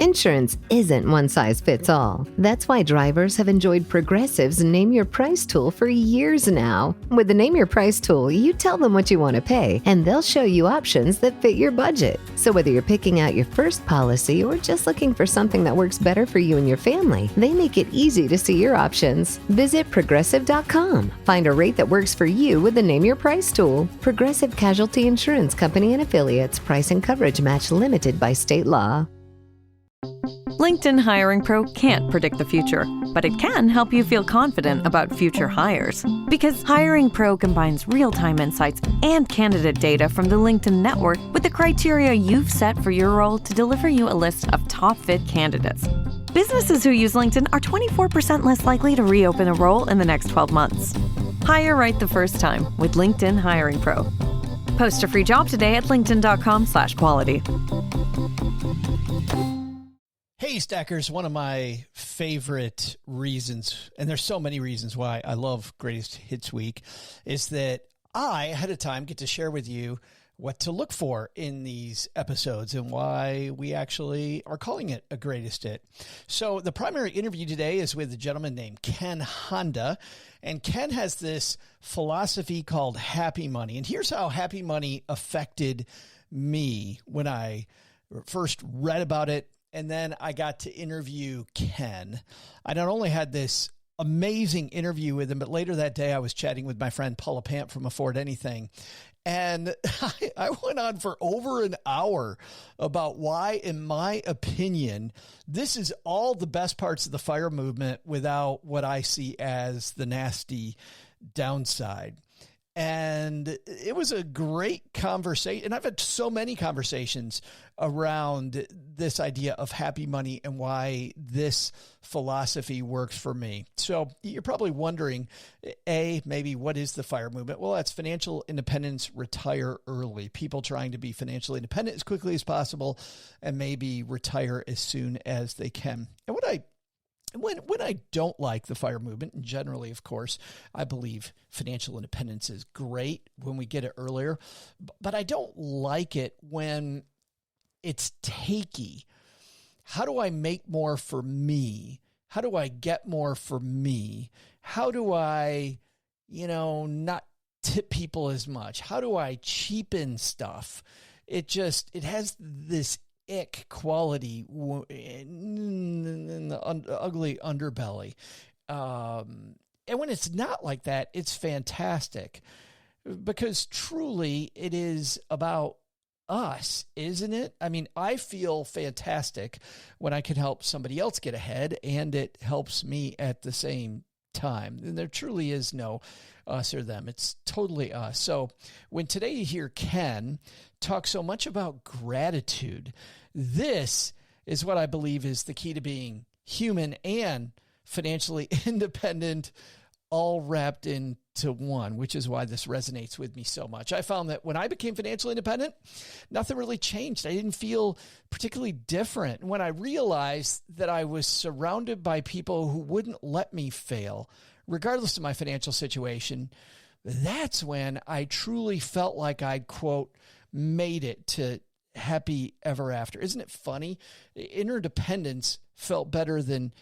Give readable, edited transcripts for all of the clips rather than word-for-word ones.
Insurance isn't one size fits all. That's why drivers have enjoyed Progressive's Name Your Price tool for years now. With the Name Your Price tool, you tell them what you want to pay, and they'll show you options that fit your budget. So whether you're picking out your first policy or just looking for something that works better for you and your family, they make it easy to see your options. Visit Progressive.com. Find a rate that works for you with the Name Your Price tool. Progressive Casualty Insurance Company and Affiliates. Price and coverage match limited by state law. LinkedIn Hiring Pro can't predict the future, but it can help you feel confident about future hires. Because Hiring Pro combines real-time insights and candidate data from the LinkedIn network with the criteria you've set for your role to deliver you a list of top-fit candidates. Businesses who use LinkedIn are 24% less likely to reopen a role in the next 12 months. Hire right the first time with LinkedIn Hiring Pro. Post a free job today at linkedin.com/quality. Hey, Stackers, one of my favorite reasons, and there's so many reasons why I love Greatest Hits Week, is that I, ahead of time, get to share with you what to look for in these episodes and why we actually are calling it a greatest hit. So the primary interview today is with a gentleman named Ken Honda, and Ken has this philosophy called happy money. And here's how happy money affected me when I first read about it. And then I got to interview Ken. I not only had this amazing interview with him, but later that day I was chatting with my friend Paula Pant from Afford Anything. And I went on for over an hour about why, in my opinion, this is all the best parts of the FIRE movement without what I see as the nasty downside. And it was a great conversation. And I've had so many conversations around this idea of happy money and why this philosophy works for me. So you're probably wondering, maybe what is the FIRE movement? Well, that's financial independence, retire early. People trying to be financially independent as quickly as possible and maybe retire as soon as they can. And when I don't like the FIRE movement, and generally, of course, I believe financial independence is great when we get it earlier, but I don't like it when it's takey. How do I make more for me? How do I get more for me? How do I, not tip people as much? How do I cheapen stuff? It has this ick quality in the ugly underbelly. And when it's not like that, it's fantastic because truly it is about us, isn't it? I mean, I feel fantastic when I can help somebody else get ahead and it helps me at the same time. And there truly is no us or them. It's totally us. So when today you hear Ken talk so much about gratitude, this is what I believe is the key to being human and financially independent, all wrapped into one, which is why this resonates with me so much. I found that when I became financially independent, nothing really changed. I didn't feel particularly different. When I realized that I was surrounded by people who wouldn't let me fail, regardless of my financial situation, that's when I truly felt like I'd, quote, made it to happy ever after. Isn't it funny? Interdependence felt better than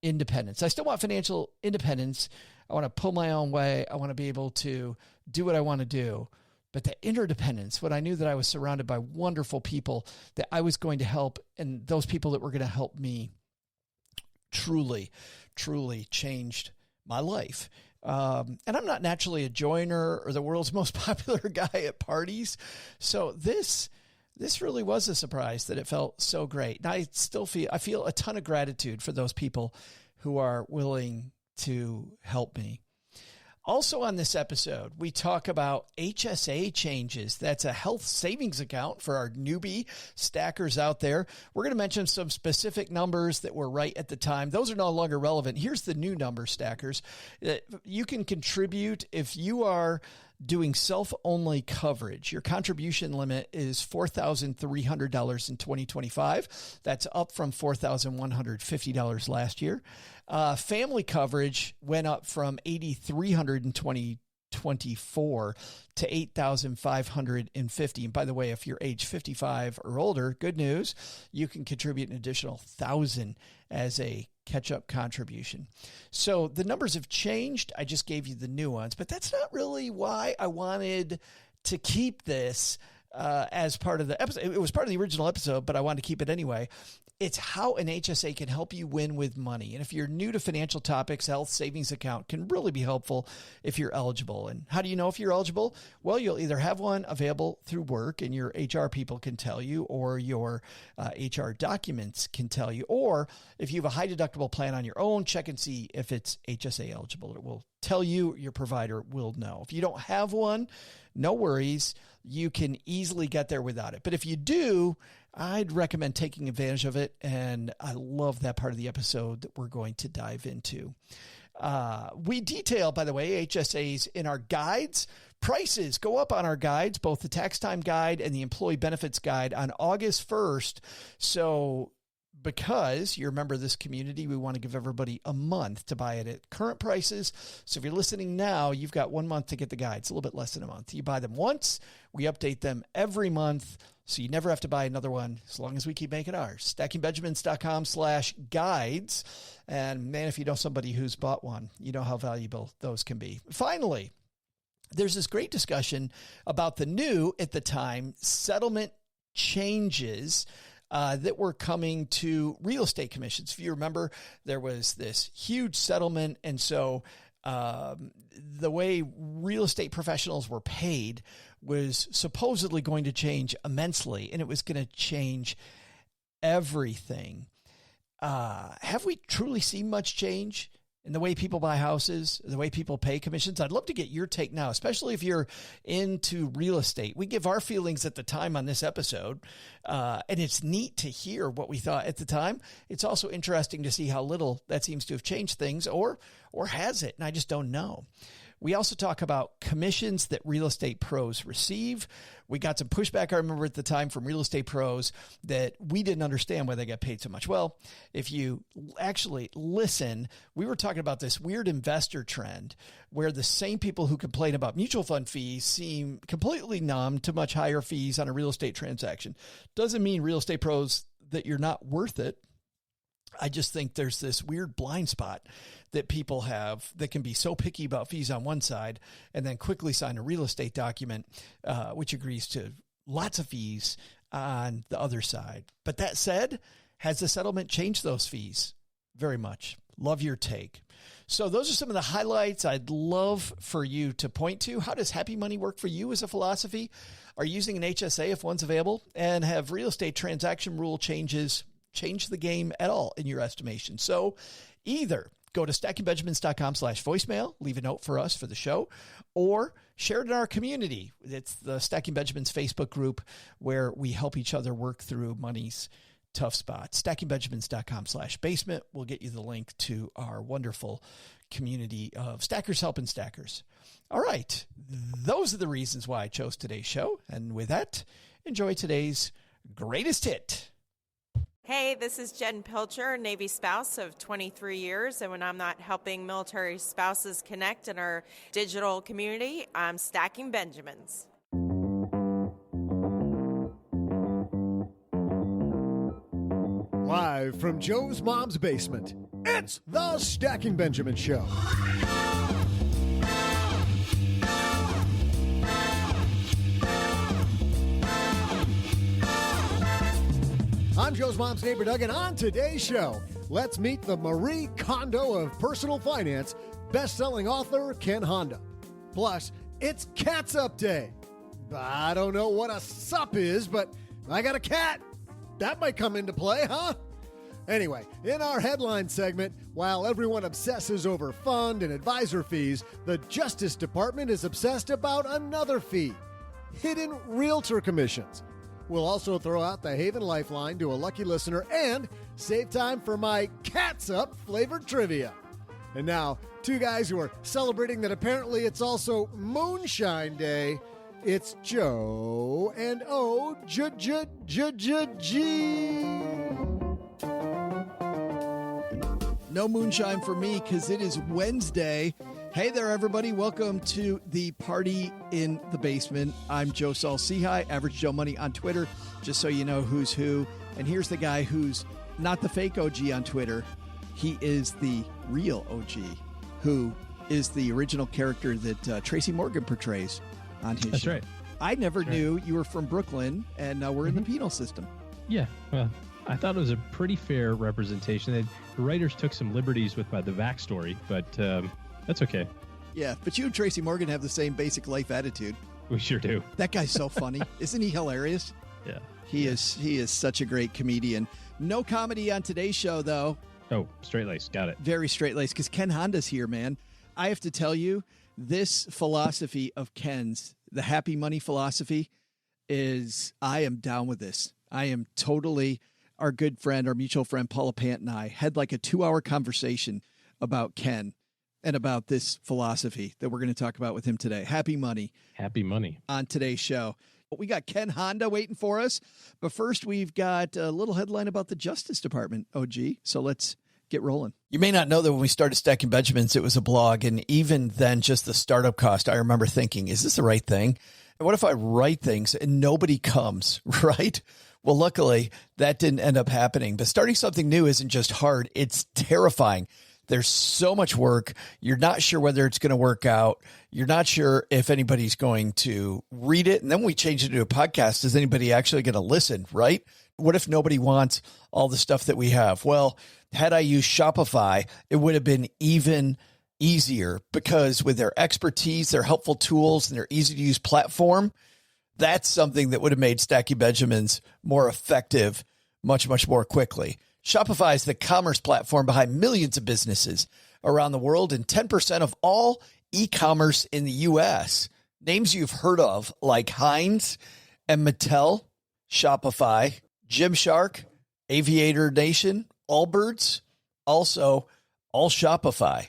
independence. I still want financial independence. I want to pull my own way. I want to be able to do what I want to do. But the interdependence, when I knew that I was surrounded by wonderful people that I was going to help, and those people that were going to help me, truly, truly changed my life. And I'm not naturally a joiner or the world's most popular guy at parties. So this really was a surprise that it felt so great. And I feel a ton of gratitude for those people who are willing to help me. Also on this episode, we talk about HSA changes. That's a health savings account for our newbie stackers out there. We're going to mention some specific numbers that were right at the time. Those are no longer relevant. Here's the new number, stackers. You can contribute if you are doing self-only coverage. Your contribution limit is $4,300 in 2025. That's up from $4,150 last year. Family coverage went up from $8,300 in $8,724 to $8,550. And by the way, if you're age 55 or older, good news, you can contribute an additional $1,000 as a catch-up contribution. So the numbers have changed. I just gave you the new ones, but that's not really why I wanted to keep this as part of the episode. It was part of the original episode, but I wanted to keep it anyway. It's how an HSA can help you win with money. And if you're new to financial topics, health savings account can really be helpful if you're eligible. And how do you know if you're eligible? Well, you'll either have one available through work and your HR people can tell you, or your HR documents can tell you, or if you have a high deductible plan on your own, check and see if it's HSA eligible. It will tell you, your provider will know. If you don't have one, no worries. You can easily get there without it. But if you do, I'd recommend taking advantage of it. And I love that part of the episode that we're going to dive into. We detail, by the way, HSAs in our guides. Prices go up on our guides, both the tax time guide and the employee benefits guide on August 1st. So because you're a member of this community, we want to give everybody a month to buy it at current prices. So if you're listening now, you've got 1 month to get the guides, a little bit less than a month. You buy them once, we update them every month, so you never have to buy another one as long as we keep making ours. StackingBenjamins.com/guides. And man, if you know somebody who's bought one, you know how valuable those can be. Finally, there's this great discussion about the new, at the time, settlement changes that were coming to real estate commissions. If you remember, there was this huge settlement. And so the way real estate professionals were paid was supposedly going to change immensely, and it was going to change everything. Have we truly seen much change in the way people buy houses, the way people pay commissions? I'd love to get your take now, especially if you're into real estate. We give our feelings at the time on this episode, and it's neat to hear what we thought at the time. It's also interesting to see how little that seems to have changed things, or has it? And I just don't know. We also talk about commissions that real estate pros receive. We got some pushback, I remember at the time, from real estate pros that we didn't understand why they got paid so much. Well, if you actually listen, we were talking about this weird investor trend where the same people who complain about mutual fund fees seem completely numb to much higher fees on a real estate transaction. Doesn't mean real estate pros that you're not worth it. I just think there's this weird blind spot that people have that can be so picky about fees on one side and then quickly sign a real estate document, which agrees to lots of fees on the other side. But that said, has the settlement changed those fees? Very much. Love your take. So those are some of the highlights I'd love for you to point to. How does happy money work for you as a philosophy? Are you using an HSA if one's available? And have real estate transaction rule changes change the game at all in your estimation? So either go to stackingbenjamins.com/voicemail, leave a note for us for the show, or share it in our community. It's the Stacking Benjamins Facebook group where we help each other work through money's tough spots. stackingbenjamins.com/basement will get you the link to our wonderful community of stackers helping stackers. All right. Those are the reasons why I chose today's show. And with that, enjoy today's greatest hit. Hey, this is Jen Pilcher, Navy spouse of 23 years, and when I'm not helping military spouses connect in our digital community, I'm stacking Benjamins. Live from Joe's mom's basement, it's the Stacking Benjamin Show. I'm Joe's mom's neighbor, Doug, and on today's show, let's meet the Marie Kondo of personal finance, best-selling author Ken Honda. Plus, it's Cats Up Day. I don't know what a sup is, but I got a cat. That might come into play, huh? Anyway, in our headline segment, while everyone obsesses over fund and advisor fees, the Justice Department is obsessed about another fee: hidden realtor commissions. We'll also throw out the Haven Lifeline to a lucky listener and save time for my Cats Up flavored trivia. And now, two guys who are celebrating that apparently it's also Moonshine Day. It's Joe and O-G. No moonshine for me because it is Wednesday, Hey there, everybody. Welcome to the Party in the Basement. I'm Joe Saul-Sehy, Average Joe Money on Twitter, just so you know who's who. And here's the guy who's not the fake OG on Twitter. He is the real OG, who is the original character that Tracy Morgan portrays on his show. That's right. I never knew you were from Brooklyn, and we're in the penal system. Yeah, well, I thought it was a pretty fair representation. The writers took some liberties with the backstory, but that's okay. Yeah, but you and Tracy Morgan have the same basic life attitude. We sure do. That guy's so funny. Isn't he hilarious? Yeah. He is such a great comedian. No comedy on today's show, though. Oh, straight-laced. Got it. Very straight-laced, because Ken Honda's here, man. I have to tell you, this philosophy of Ken's, the happy money philosophy, I am down with this. I am totally, our good friend, our mutual friend, Paula Pant and I had like a 2-hour conversation about Ken and about this philosophy that we're going to talk about with him today. Happy money. Happy money. On today's show. We got Ken Honda waiting for us. But first, we've got a little headline about the Justice Department, OG. So let's get rolling. You may not know that when we started Stacking Benjamins, it was a blog. And even then, just the startup cost, I remember thinking, is this the right thing? And what if I write things and nobody comes, right? Well, luckily, that didn't end up happening. But starting something new isn't just hard. It's terrifying. There's so much work. You're not sure whether it's going to work out. You're not sure if anybody's going to read it. And then we change it to a podcast. Is anybody actually going to listen, right? What if nobody wants all the stuff that we have? Well, had I used Shopify, it would have been even easier, because with their expertise, their helpful tools, and their easy-to-use platform, that's something that would have made Stacking Benjamins more effective much, much more quickly. Shopify is the commerce platform behind millions of businesses around the world and 10% of all e-commerce in the U.S. Names you've heard of like Heinz and Mattel, Shopify, Gymshark, Aviator Nation, Allbirds, also all Shopify.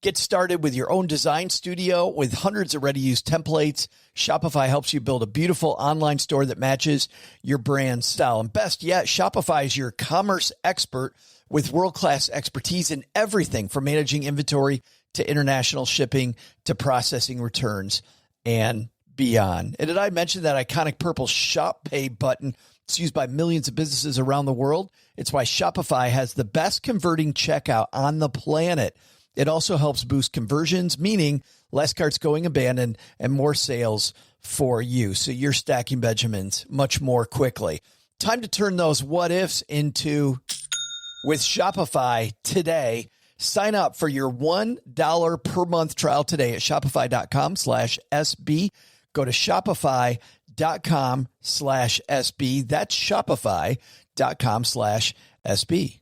Get started with your own design studio with hundreds of ready-use templates. Shopify helps you build a beautiful online store that matches your brand style. And best yet, Shopify is your commerce expert with world-class expertise in everything from managing inventory to international shipping to processing returns and beyond. And did I mention that iconic purple Shop Pay button? It's used by millions of businesses around the world. It's why Shopify has the best converting checkout on the planet. It also helps boost conversions, meaning less carts going abandoned and more sales for you. So you're stacking Benjamins much more quickly. Time to turn those what ifs into with Shopify today. Sign up for your $1 per month trial today at shopify.com/SB. Go to shopify.com/SB. That's shopify.com/SB.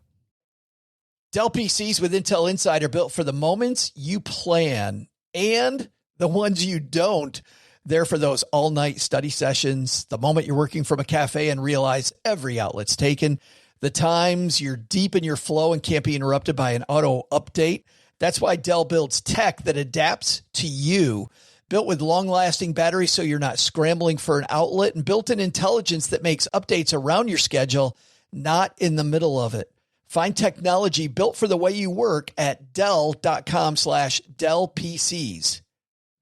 Dell PCs with Intel Inside are built for the moments you plan and the ones you don't. They're for those all-night study sessions, the moment you're working from a cafe and realize every outlet's taken, the times you're deep in your flow and can't be interrupted by an auto update. That's why Dell builds tech that adapts to you. Built with long-lasting batteries so you're not scrambling for an outlet, and built-in intelligence that makes updates around your schedule, not in the middle of it. Find technology built for the way you work at Dell.com/Dell PCs.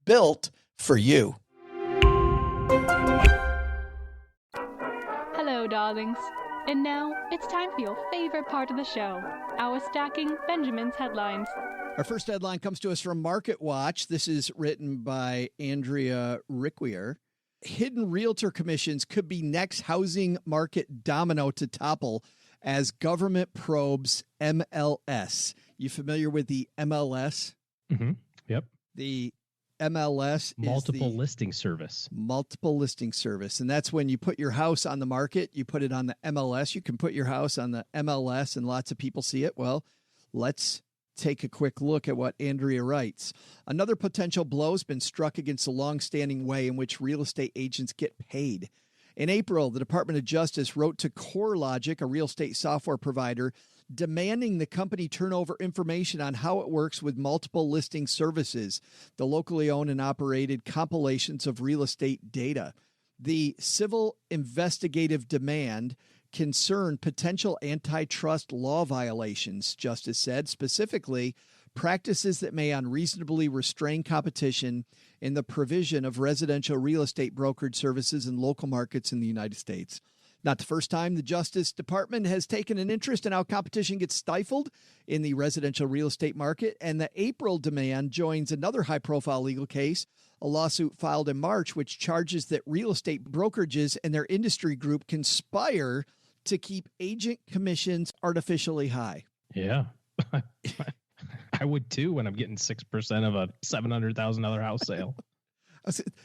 Built for you. Hello, darlings. And now it's time for your favorite part of the show, our Stacking Benjamins headlines. Our first headline comes to us from Market Watch. This is written by Andrea Ricquier. Hidden realtor commissions could be next housing market domino to topple as government probes MLS. You familiar with the MLS? Mm-hmm. Yep. The MLS multiple listing service. Multiple listing service. And that's when you put your house on the market, you put it on the MLS. You can put your house on the MLS and lots of people see it. Well, let's take a quick look at what Andrea writes. Another potential blow has been struck against the long-standing way in which real estate agents get paid. In April, the Department of Justice wrote to CoreLogic, a real estate software provider, demanding the company turn over information on how it works with multiple listing services, the locally owned and operated compilations of real estate data. The civil investigative demand concerned potential antitrust law violations, Justice said, specifically practices that may unreasonably restrain competition in the provision of residential real estate brokerage services in local markets in the United States. Not the first time the Justice Department has taken an interest in how competition gets stifled in the residential real estate market, and the April demand joins another high-profile legal case, a lawsuit filed in March, which charges that real estate brokerages and their industry group conspire to keep agent commissions artificially high. Yeah. I would too when I'm getting 6% of a $700,000 house sale.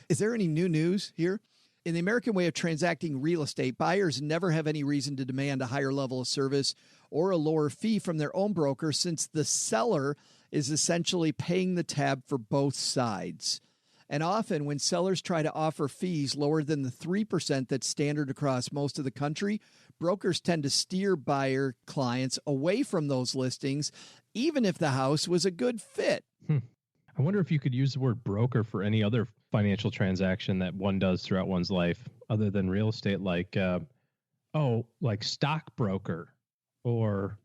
Is there any new news here? In the American way of transacting real estate, buyers never have any reason to demand a higher level of service or a lower fee from their own broker, since the seller is essentially paying the tab for both sides. And often when sellers try to offer fees lower than the 3% that's standard across most of the country, brokers tend to steer buyer clients away from those listings, even if the house was a good fit. I wonder if you could use the word broker for any other financial transaction that one does throughout one's life other than real estate, like stockbroker or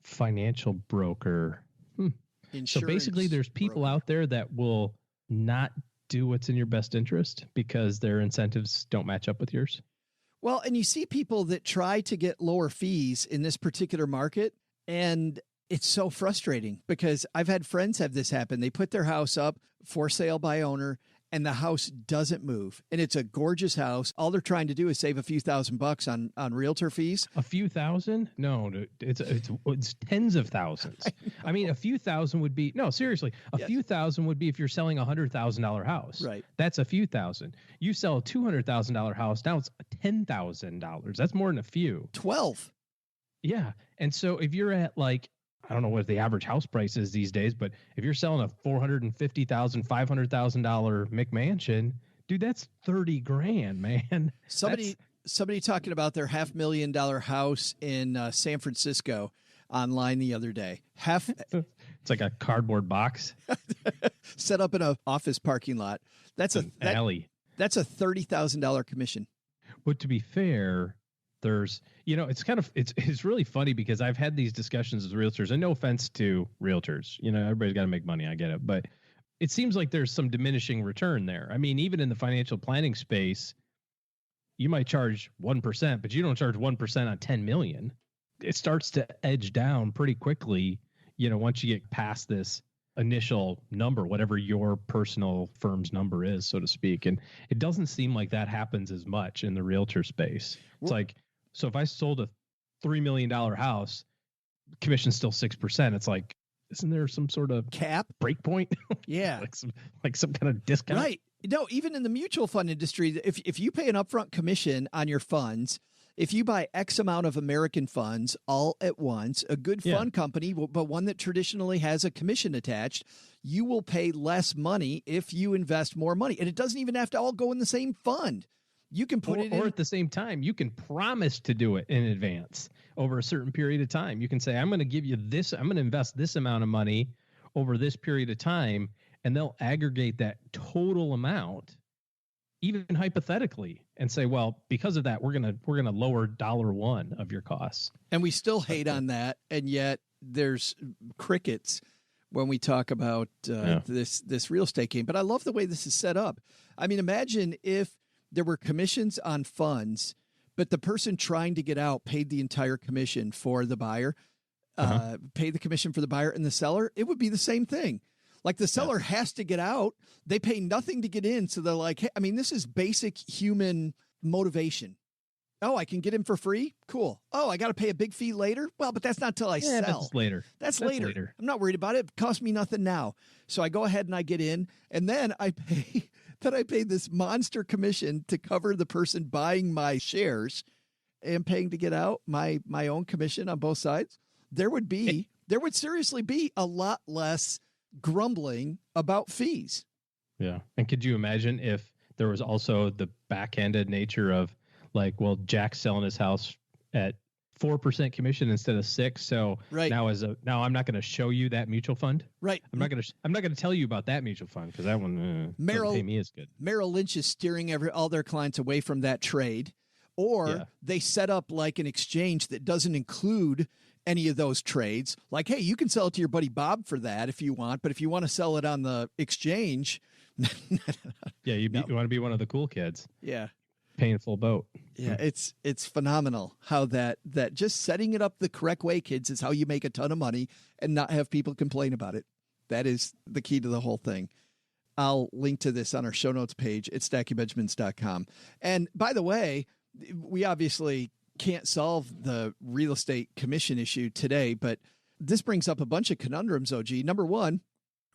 financial broker. So basically there's people out there that will not do what's in your best interest because their incentives don't match up with yours. Well, and you see people that try to get lower fees in this particular market, and it's so frustrating because I've had friends have this happen. They put their house up for sale by owner and the house doesn't move. And it's a gorgeous house. All they're trying to do is save a few $1,000s on realtor fees. A few thousand? No, it's tens of thousands. I mean, a few thousand would be, no, seriously, a few thousand would be if you're selling $100,000 house. Right. That's a few thousand. You sell a $200,000 house, now it's $10,000. That's more than a few. 12. Yeah. And so if you're at like, I don't know what the average house price is these days, but if you're selling a $450,000, $500,000 McMansion, dude, that's $30,000, man. Somebody talking about their $500,000 house in San Francisco online the other day. It's like a cardboard box set up in an office parking lot. That's an alley. That's a $30,000 commission. But to be fair, there's, it's really funny because I've had these discussions with realtors, and no offense to realtors, everybody's got to make money. I get it. But it seems like there's some diminishing return there. I mean, even in the financial planning space, you might charge 1%, but you don't charge 1% on 10 million. It starts to edge down pretty quickly, once you get past this initial number, whatever your personal firm's number is, so to speak. And it doesn't seem like that happens as much in the realtor space. It's like, so if I sold a $3 million house, commission's still 6%. It's like, isn't there some sort of cap break point? Yeah. like some kind of discount. Right. No, even in the mutual fund industry, if you pay an upfront commission on your funds, if you buy X amount of American funds all at once, a good fund company, but one that traditionally has a commission attached, you will pay less money if you invest more money. And it doesn't even have to all go in the same fund. You can put it in. Or at the same time, you can promise to do it in advance over a certain period of time. You can say, I'm going to give you this, I'm going to invest this amount of money over this period of time, and they'll aggregate that total amount, even hypothetically, and say, well, because of that, we're gonna lower $1 of your costs. And we still hate on that, and yet there's crickets when we talk about this real estate game. But I love the way this is set up. I mean, imagine if there were commissions on funds, but the person trying to get out paid the entire commission for the buyer, paid the commission for the buyer and the seller. It would be the same thing. Like the seller has to get out. They pay nothing to get in. So they're like, hey, I mean, this is basic human motivation. Oh, I can get in for free? Cool. Oh, I got to pay a big fee later? Well, but that's not till I sell. That's later. That's later. I'm not worried about it. It costs me nothing now. So I go ahead and I get in, and then I pay this monster commission to cover the person buying my shares and paying to get out, my own commission on both sides. There would seriously be a lot less grumbling about fees. Yeah. And could you imagine if there was also the back-ended nature of like, well, Jack's selling his house at 4% commission instead of 6%. So now I'm not going to show you that mutual fund. Right. I'm not going to tell you about that mutual fund because that one doesn't pay me as good. Merrill Lynch is steering all their clients away from that trade, or they set up like an exchange that doesn't include any of those trades. Like, hey, you can sell it to your buddy Bob for that if you want, but if you want to sell it on the exchange, yeah, you want to be one of the cool kids. Yeah. Paying full boat. Yeah, it's phenomenal how that just setting it up the correct way, kids, is how you make a ton of money and not have people complain about it. That is the key to the whole thing. I'll link to this on our show notes page at stackingbenjamins.com. And by the way, we obviously can't solve the real estate commission issue today, but this brings up a bunch of conundrums, OG. Number one,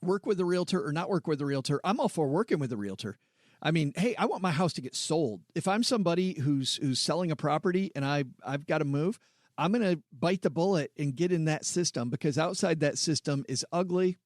work with a realtor or not work with a realtor. I'm all for working with a realtor. I mean, hey, I want my house to get sold. If I'm somebody who's selling a property and I've got to move, I'm going to bite the bullet and get in that system, because outside that system is ugly.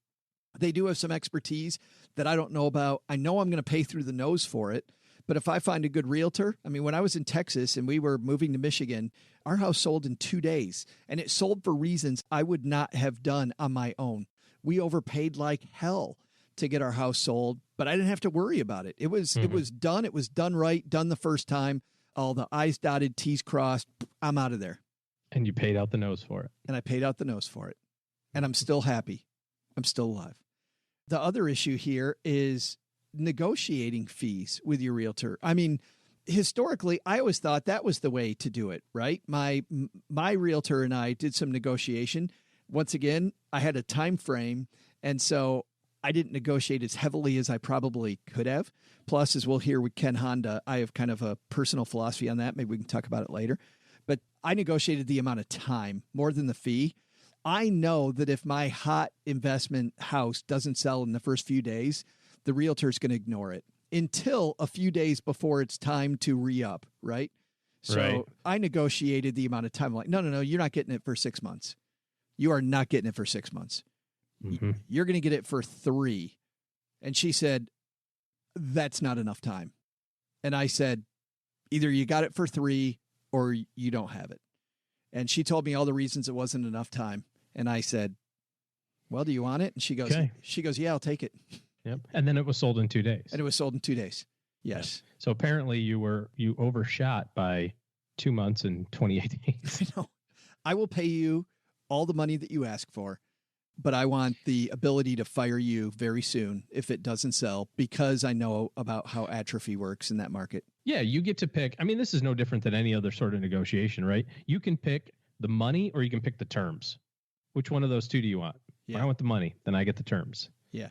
They do have some expertise that I don't know about. I know I'm going to pay through the nose for it. But if I find a good realtor, I mean, when I was in Texas and we were moving to Michigan, our house sold in 2 days, and it sold for reasons I would not have done on my own. We overpaid like hell to get our house sold, but I didn't have to worry about it. It was done. It was done right, done the first time. All the I's dotted, T's crossed. I'm out of there. And you paid out the nose for it. And I paid out the nose for it. And I'm still happy. I'm still alive. The other issue here is negotiating fees with your realtor. I mean, historically, I always thought that was the way to do it, right? My realtor and I did some negotiation. Once again, I had a time frame, and so I didn't negotiate as heavily as I probably could have. Plus, as we'll hear with Ken Honda, I have kind of a personal philosophy on that. Maybe we can talk about it later. But I negotiated the amount of time more than the fee. I know that if my hot investment house doesn't sell in the first few days, the realtor's going to ignore it until a few days before it's time to re-up, right? So right. I negotiated the amount of time. I'm like, no, you're not getting it for 6 months. You are not getting it for 6 months. Mm-hmm. You're going to get it for 3. And she said, that's not enough time. And I said, either you got it for 3 or you don't have it. And she told me all the reasons it wasn't enough time. And I said, well, do you want it? And she goes, yeah, I'll take it. Yep. And then it was sold in 2 days. And it was sold in 2 days. Yes. Yeah. So apparently you overshot by 2 months and 28 days. I know. I will pay you all the money that you ask for, but I want the ability to fire you very soon if it doesn't sell, because I know about how atrophy works in that market. Yeah, you get to pick. I mean, this is no different than any other sort of negotiation, right? You can pick the money or you can pick the terms. Which one of those two do you want? Yeah. When I want the money, then I get the terms. Yeah.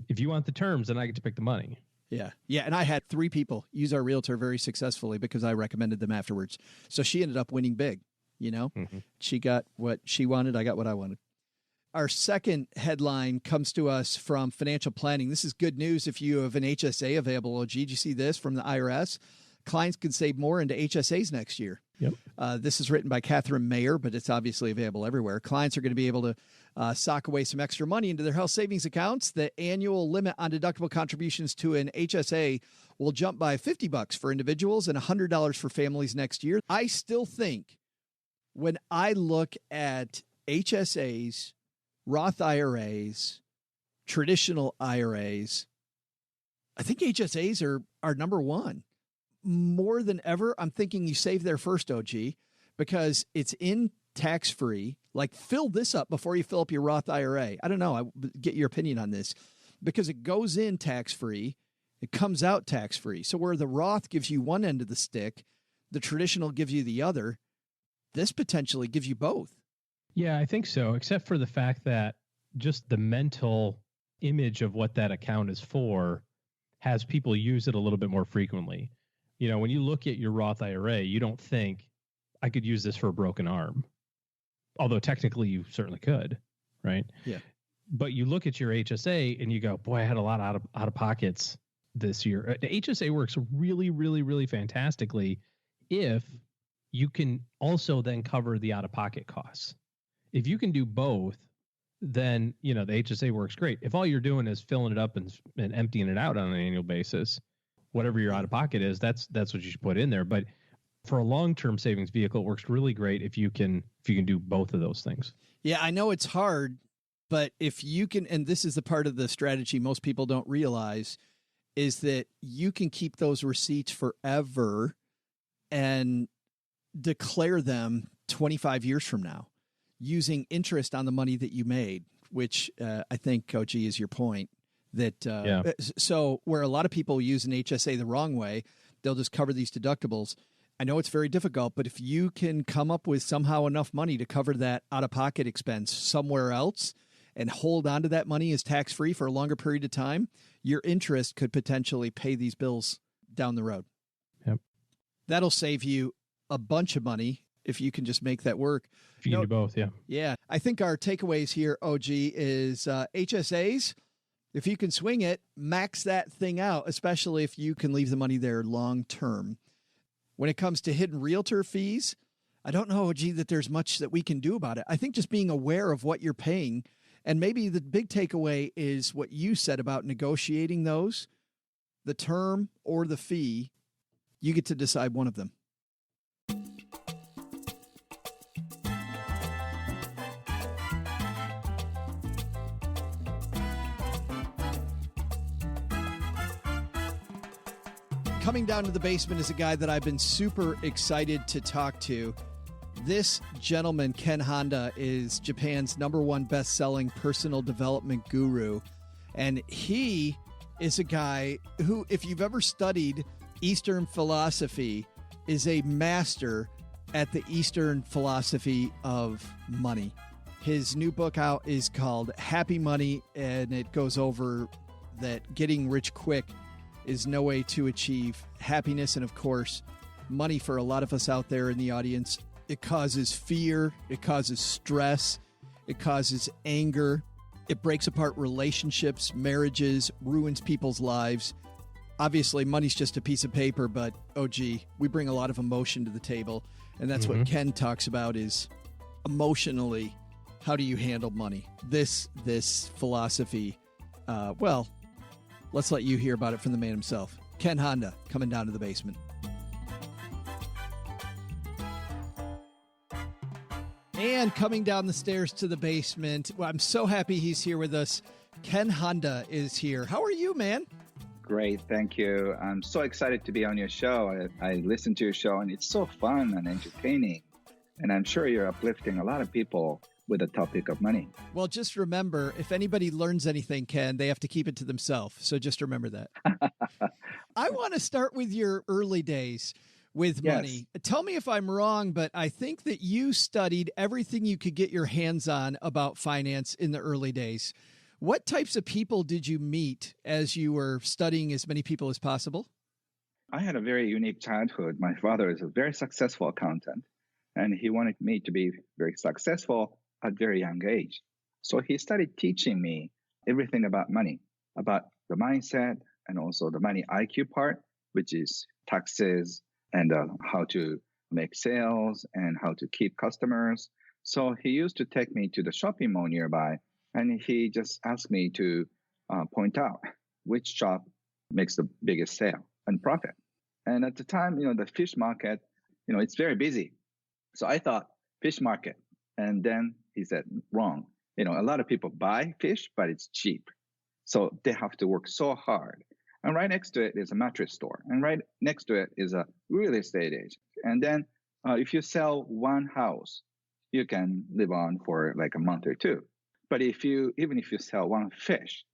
If you want the terms, then I get to pick the money. Yeah. Yeah. And I had 3 people use our realtor very successfully because I recommended them afterwards. So she ended up winning big, you know? Mm-hmm. She got what she wanted. I got what I wanted. Our second headline comes to us from Financial Planning. This is good news if you have an HSA available. OG, did you see this from the IRS? Clients can save more into HSAs next year. Yep. This is written by Catherine Mayer, but it's obviously available everywhere. Clients are going to be able to sock away some extra money into their health savings accounts. The annual limit on deductible contributions to an HSA will jump by $50 for individuals and $100 for families next year. I still think when I look at HSAs, Roth IRAs, traditional IRAs, I think HSAs are number one. More than ever, I'm thinking you save there first, OG, because it's in tax-free. Like, fill this up before you fill up your Roth IRA. I don't know. I get your opinion on this, because it goes in tax-free. It comes out tax-free. So where the Roth gives you one end of the stick, the traditional gives you the other. This potentially gives you both. Yeah, I think so, except for the fact that just the mental image of what that account is for has people use it a little bit more frequently. You know, when you look at your Roth IRA, you don't think, I could use this for a broken arm. Although technically you certainly could, right? Yeah. But you look at your HSA and you go, boy, I had a lot of out of pockets this year. The HSA works really, really, really fantastically if you can also then cover the out-of-pocket costs. If you can do both, then, you know, the HSA works great. If all you're doing is filling it up and emptying it out on an annual basis, whatever your out-of-pocket is, that's what you should put in there. But for a long-term savings vehicle, it works really great if you can do both of those things. Yeah, I know it's hard, but if you can, and this is the part of the strategy most people don't realize, is that you can keep those receipts forever and declare them 25 years from now. using interest on the money that you made, which I think, OG, is your point. That So where a lot of people use an HSA the wrong way, they'll just cover these deductibles. I know it's very difficult, but if you can come up with somehow enough money to cover that out-of-pocket expense somewhere else and hold on to that money as tax-free for a longer period of time, your interest could potentially pay these bills down the road. Yep. That'll save you a bunch of money if you can just make that work. If you can do both, yeah. Yeah. I think our takeaways here, OG, is HSAs. If you can swing it, max that thing out, especially if you can leave the money there long term. When it comes to hidden realtor fees, I don't know, OG, that there's much that we can do about it. I think just being aware of what you're paying, and maybe the big takeaway is what you said about negotiating those, the term or the fee, you get to decide one of them. Coming down to the basement is a guy that I've been super excited to talk to. This gentleman, Ken Honda, is Japan's #1 best-selling personal development guru. And he is a guy who, if you've ever studied Eastern philosophy, is a master at the Eastern philosophy of money. His new book out is called Happy Money, and it goes over that getting rich quick is no way to achieve happiness. And of course, money for a lot of us out there in the audience, it causes fear, it causes stress, it causes anger, it breaks apart relationships, marriages, ruins people's lives. Obviously, money's just a piece of paper, but OG, we bring a lot of emotion to the table. And that's what Ken talks about is emotionally, how do you handle money? This philosophy, let's let you hear about it from the man himself. Ken Honda, coming down to the basement. And coming down the stairs to the basement, well, I'm so happy he's here with us. Ken Honda is here. How are you, man? Great, thank you. I'm so excited to be on your show. I listen to your show, and it's so fun and entertaining. And I'm sure you're uplifting a lot of people with the topic of money. Well, just remember, if anybody learns anything, Ken, they have to keep it to themselves. So just remember that. I want to start with your early days with money. Yes. Tell me if I'm wrong, but I think that you studied everything you could get your hands on about finance in the early days. What types of people did you meet as you were studying as many people as possible? I had a very unique childhood. My father is a very successful accountant, and he wanted me to be very successful at a very young age. So he started teaching me everything about money, about the mindset and also the money IQ part, which is taxes and how to make sales and how to keep customers. So he used to take me to the shopping mall nearby, and he just asked me to point out which shop makes the biggest sale and profit. And at the time, the fish market, it's very busy. So I thought fish market. And then he said, wrong. A lot of people buy fish, but it's cheap. So they have to work so hard. And right next to it is a mattress store. And right next to it is a real estate agent. And then if you sell one house, you can live on for like a month or two. But even if you sell one fish,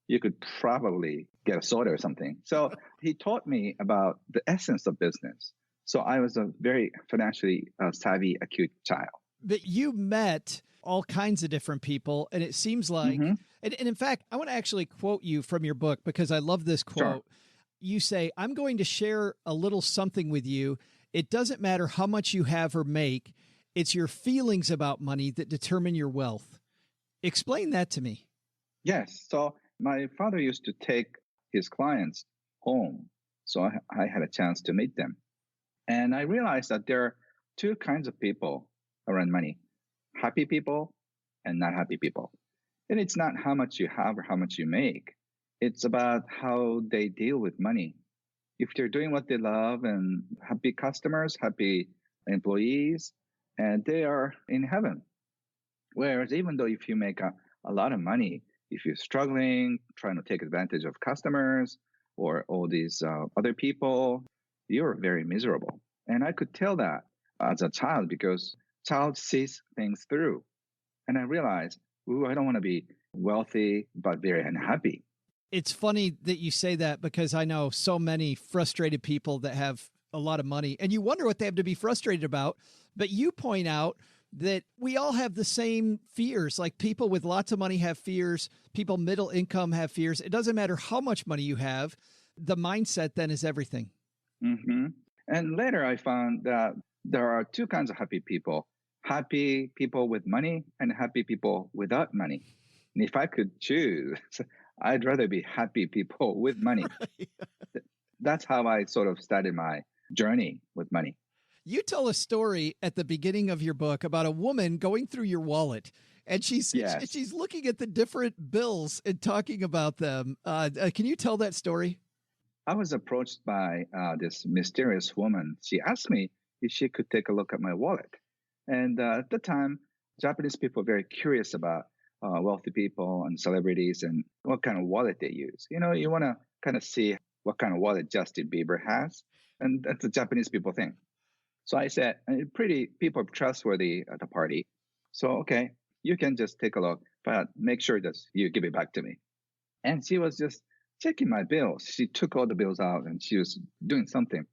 you could probably get a soda or something. So he taught me about the essence of business. So I was a very financially savvy, acute child. But you met all kinds of different people, and it seems like, and in fact, I want to actually quote you from your book because I love this quote. Sure. You say, I'm going to share a little something with you. It doesn't matter how much you have or make. It's your feelings about money that determine your wealth. Explain that to me. Yes. So my father used to take his clients home. So I had a chance to meet them. And I realized that there are two kinds of people around money: happy people and not happy people. And it's not how much you have or how much you make. It's about how they deal with money. If they're doing what they love and happy customers, happy employees, and they are in heaven. Whereas even though if you make a lot of money, if you're struggling, trying to take advantage of customers or all these other people, you're very miserable. And I could tell that as a child because child sees things through. And I realized, ooh, I don't want to be wealthy, but very unhappy. It's funny that you say that because I know so many frustrated people that have a lot of money and you wonder what they have to be frustrated about. But you point out that we all have the same fears. Like people with lots of money have fears. People middle income have fears. It doesn't matter how much money you have. The mindset then is everything. Mm-hmm. And later I found that there are two kinds of happy people with money and happy people without money. And if I could choose, I'd rather be happy people with money. That's how I sort of started my journey with money. You tell a story at the beginning of your book about a woman going through your wallet, and she's looking at the different bills and talking about them. Can you tell that story? I was approached by this mysterious woman. She asked me if she could take a look at my wallet. And at the time, Japanese people were very curious about wealthy people and celebrities and what kind of wallet they use. You know, you want to kind of see what kind of wallet Justin Bieber has. And that's a Japanese people thing. So I said, people are trustworthy at the party. So, okay, you can just take a look, but make sure that you give it back to me. And she was just checking my bills. She took all the bills out and she was doing something.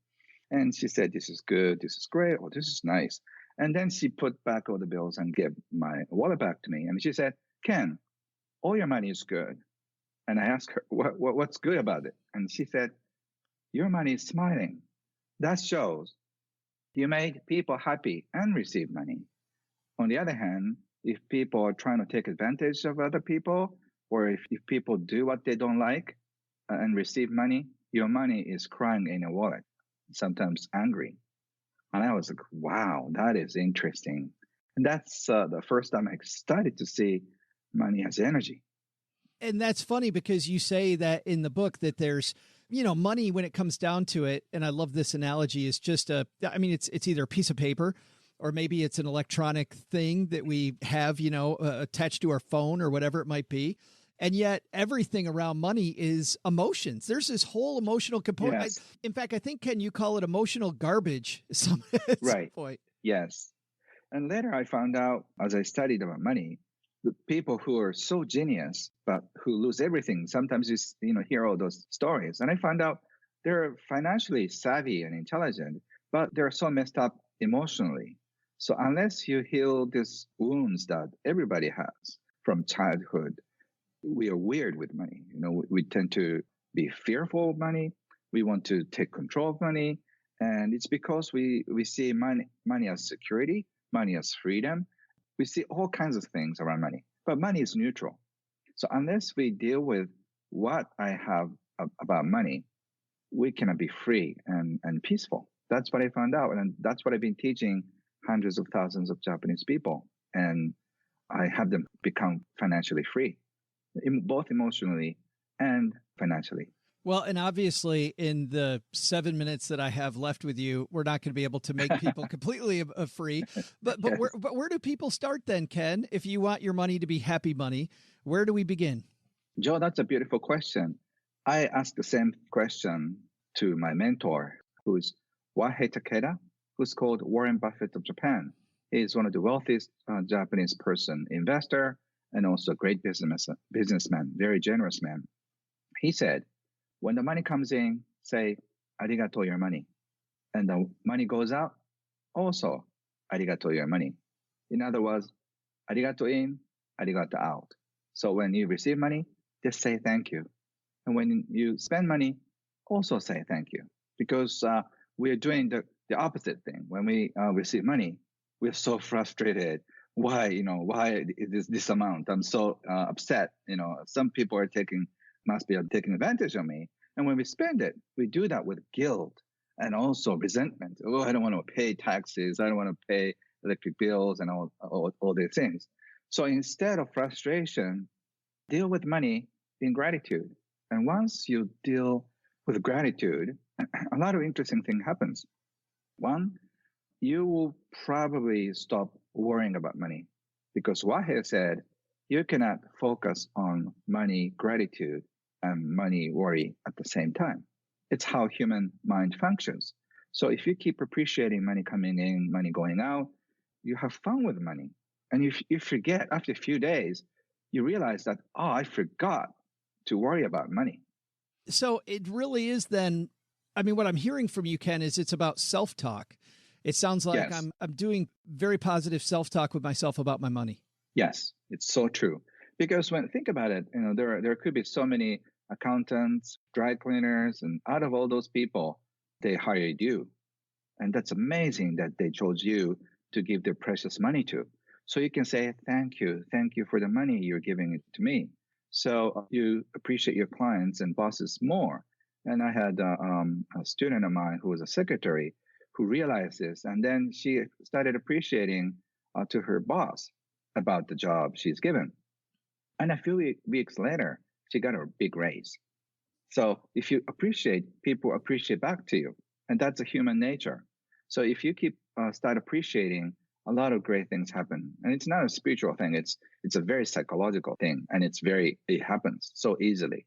And she said, this is good, this is great, oh, this is nice. And then she put back all the bills and gave my wallet back to me. And she said, Ken, all your money is good. And I asked her, what's good about it? And she said, your money is smiling. That shows you made people happy and receive money. On the other hand, if people are trying to take advantage of other people, or if people do what they don't like and receive money, your money is crying in your wallet, sometimes angry. And I was like, wow, that is interesting. And that's the first time I started to see money as energy. And that's funny because you say that in the book that there's, money when it comes down to it. And I love this analogy is just it's either a piece of paper or maybe it's an electronic thing that we have, attached to our phone or whatever it might be. And yet everything around money is emotions. There's this whole emotional component. Yes. In fact, I think, Ken, you call it emotional garbage at some point. Yes. And later I found out as I studied about money, the people who are so genius, but who lose everything. Sometimes you hear all those stories. And I found out they're financially savvy and intelligent, but they're so messed up emotionally. So unless you heal these wounds that everybody has from childhood, we are weird with money. We tend to be fearful of money. We want to take control of money. And it's because we see money as security, money as freedom. We see all kinds of things around money, but money is neutral. So unless we deal with what I have about money, we cannot be free and peaceful. That's what I found out. And that's what I've been teaching hundreds of thousands of Japanese people. And I have them become financially free, both emotionally and financially. Well, and obviously in the 7 minutes that I have left with you, we're not going to be able to make people completely free. But Yes. where do people start then, Ken? If you want your money to be happy money, where do we begin? Joe, that's a beautiful question. I asked the same question to my mentor, who's Wahei Takeda, who's called Warren Buffett of Japan. He's one of the wealthiest Japanese investor, and also a great businessman, very generous man. He said, when the money comes in, say, arigato your money. And the money goes out, also, arigato your money. In other words, arigato in, arigato out. So when you receive money, just say thank you. And when you spend money, also say thank you. Because we're doing the opposite thing. When we receive money, we're so frustrated. Why is this amount? I'm so upset. Some people must be taking advantage of me. And when we spend it, we do that with guilt and also resentment. Oh, I don't want to pay taxes. I don't want to pay electric bills and all these things. So instead of frustration, deal with money in gratitude. And once you deal with gratitude, a lot of interesting thing happens. One, you will probably stop worrying about money because Wahei said you cannot focus on money gratitude and money worry at the same time. It's how human mind functions. So if you keep appreciating money coming in, money going out, you have fun with money. And you forget after a few days, you realize that, oh, I forgot to worry about money. So it really is then, I mean, what I'm hearing from you, Ken, is it's about self-talk. It sounds like Yes. I'm doing very positive self-talk with myself about my money. Yes, it's so true. Because think about it, there could be so many accountants, dry cleaners, and out of all those people, they hired you. And that's amazing that they chose you to give their precious money to. So you can say, thank you for the money you're giving it to me. So you appreciate your clients and bosses more. And I had a student of mine who was a secretary who realized this. And then she started appreciating to her boss about the job she's given. And a few weeks later, she got a big raise. So if you appreciate, people appreciate back to you. And that's a human nature. So if you start appreciating, a lot of great things happen. And it's not a spiritual thing. It's a very psychological thing. And it happens so easily.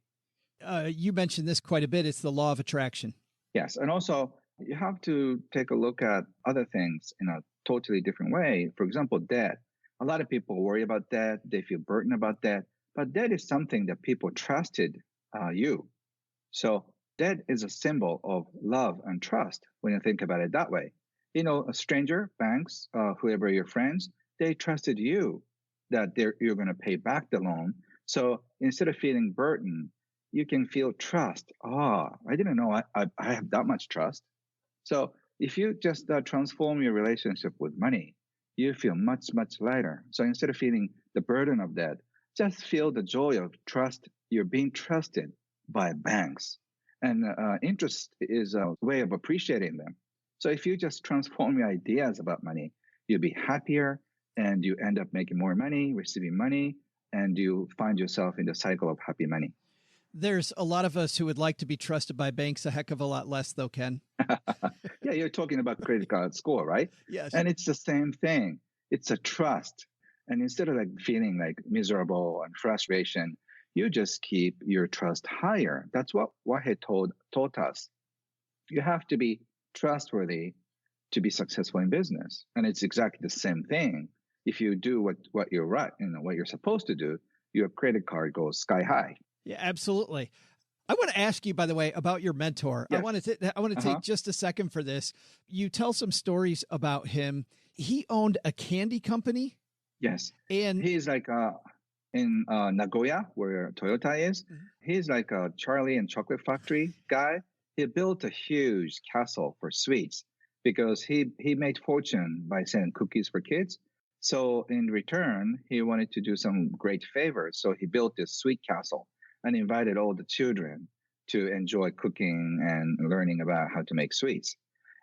You mentioned this quite a bit. It's the law of attraction. Yes. And also, you have to take a look at other things in a totally different way. For example, debt. A lot of people worry about debt. They feel burdened about debt. But debt is something that people trusted you. So debt is a symbol of love and trust when you think about it that way. A stranger, banks, whoever your friends, they trusted you that you're going to pay back the loan. So instead of feeling burdened, you can feel trust. I didn't know I have that much trust. So if you just transform your relationship with money, you feel much, much lighter. So instead of feeling the burden of that, just feel the joy of trust. You're being trusted by banks. And interest is a way of appreciating them. So if you just transform your ideas about money, you'll be happier and you end up making more money, receiving money, and you find yourself in the cycle of happy money. There's a lot of us who would like to be trusted by banks a heck of a lot less, though, Ken. Yeah, you're talking about credit card score, right? Yes. And it's the same thing. It's a trust. And instead of feeling miserable and frustration, you just keep your trust higher. That's what Wahid taught us. You have to be trustworthy to be successful in business. And it's exactly the same thing. If you do what you're right, what you're supposed to do, your credit card goes sky high. Yeah, absolutely. I want to ask you, by the way, about your mentor. Yes. I want to take just a second for this. You tell some stories about him. He owned a candy company. Yes. And he's in Nagoya, where Toyota is. Mm-hmm. He's like a Charlie and Chocolate Factory guy. He built a huge castle for sweets because he made fortune by selling cookies for kids. So in return, he wanted to do some great favors. So he built this sweet castle and invited all the children to enjoy cooking and learning about how to make sweets.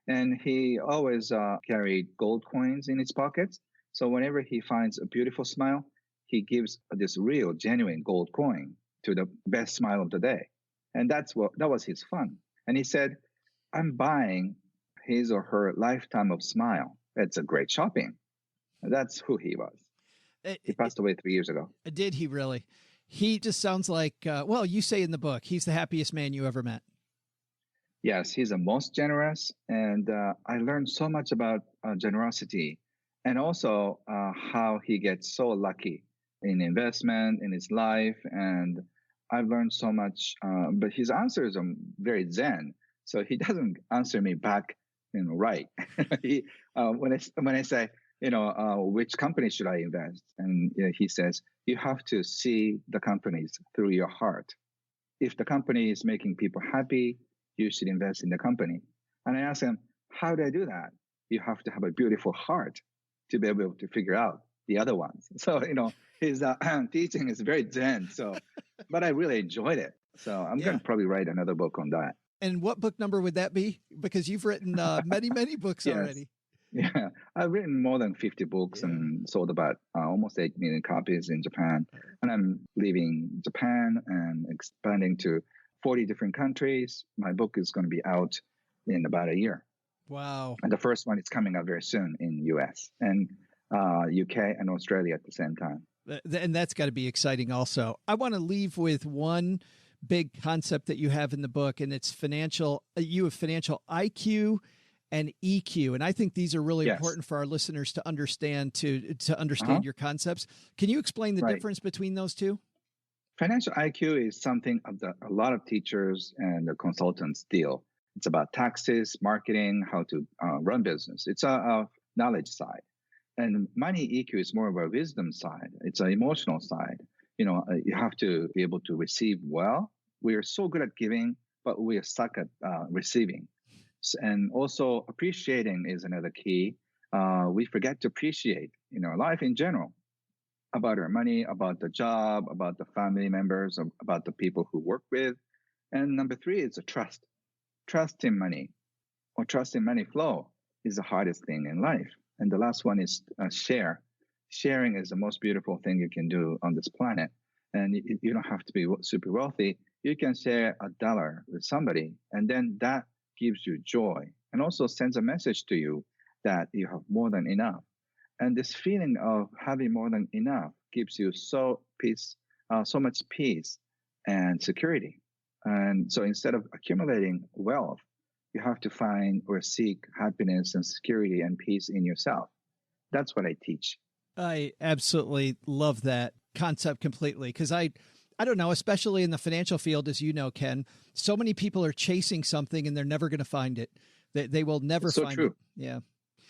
And he always carried gold coins in his pockets. So whenever he finds a beautiful smile, he gives this real, genuine gold coin to the best smile of the day. And that was his fun. And he said, I'm buying his or her lifetime of smile. It's a great shopping. And that's who he was. He passed away 3 years ago. Did he really? He just sounds like, you say in the book, he's the happiest man you ever met. Yes, he's the most generous. And I learned so much about generosity and also how he gets so lucky in investment, in his life. And I've learned so much, but his answers are very zen. So he doesn't answer me back, right. When I say, which company should I invest? And he says, you have to see the companies through your heart. If the company is making people happy, you should invest in the company. And I ask him, how do I do that? You have to have a beautiful heart to be able to figure out the other ones. So, his teaching is very zen. So, but I really enjoyed it. So I'm going to probably write another book on that. And what book number would that be? Because you've written many, many books yes. already. Yeah, I've written more than 50 books and sold about almost 8 million copies in Japan. And I'm leaving Japan and expanding to 40 different countries. My book is going to be out in about a year. Wow. And the first one is coming out very soon in US and UK and Australia at the same time. And that's got to be exciting also. I want to leave with one big concept that you have in the book, and it's financial. You have financial IQ and EQ. And I think these are really Yes. important for our listeners to understand your concepts. Can you explain the difference between those two? Financial IQ is something a lot of teachers and the consultants deal. It's about taxes, marketing, how to run business. It's a knowledge side. And money EQ is more of a wisdom side. It's an emotional side. You have to be able to receive well. We are so good at giving, but we are stuck at receiving. And also appreciating is another key. We forget to appreciate, life in general, about our money, about the job, about the family members, about the people who work with. And number 3 is a trust. Trust in money or trust in money flow is the hardest thing in life. And the last one is share. Sharing is the most beautiful thing you can do on this planet. And you don't have to be super wealthy. You can share $1 with somebody, and then that gives you joy and also sends a message to you that you have more than enough. And this feeling of having more than enough gives you so much peace and security. And so instead of accumulating wealth, you have to find or seek happiness and security and peace in yourself. That's what I teach. I absolutely love that concept completely, because I don't know, especially in the financial field, as you know, Ken, so many people are chasing something and they're never going to find it. They will never find true. it. Yeah.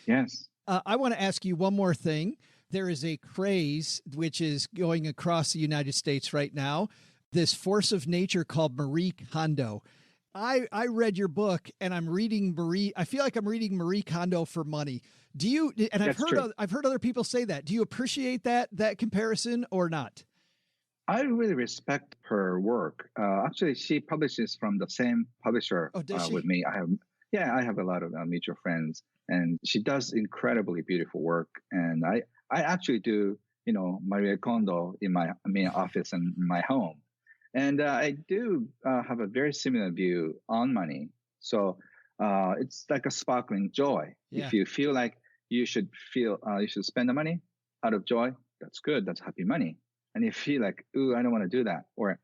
Yes. I want to ask you one more thing. There is a craze which is going across the United States right now, this force of nature called Marie Kondo. I read your book and I'm reading I feel like I'm reading Marie Kondo for money. Do you, and I've heard other people say that. Do you appreciate that comparison or not? I really respect her work. Actually, she publishes from the same publisher with me. I have a lot of mutual friends, and she does incredibly beautiful work. And I actually do, Marie Kondo in my office and my home. And I do have a very similar view on money. So it's like a sparkling joy. Yeah. If you feel like you should spend the money out of joy, that's good. That's happy money. And if you feel like, ooh, I don't want to do that, or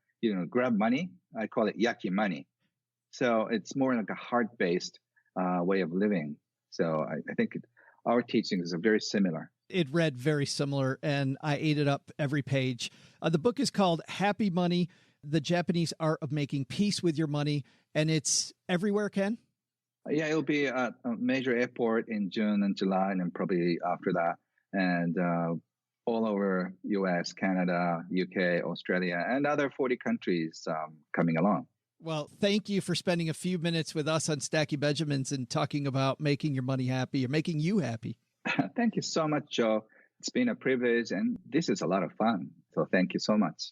grab money, I call it yucky money. So it's more like a heart-based way of living. So I think our teachings are very similar. It read very similar, and I ate it up every page. The book is called Happy Money: The Japanese Art of Making Peace with Your Money, and it's everywhere, Ken? Yeah, it'll be at a major airport in June and July, and then probably after that. And all over U.S., Canada, U.K., Australia, and other 40 countries coming along. Well, thank you for spending a few minutes with us on Stacking Benjamins and talking about making your money happy or making you happy. Thank you so much, Joe. It's been a privilege, and this is a lot of fun. So thank you so much.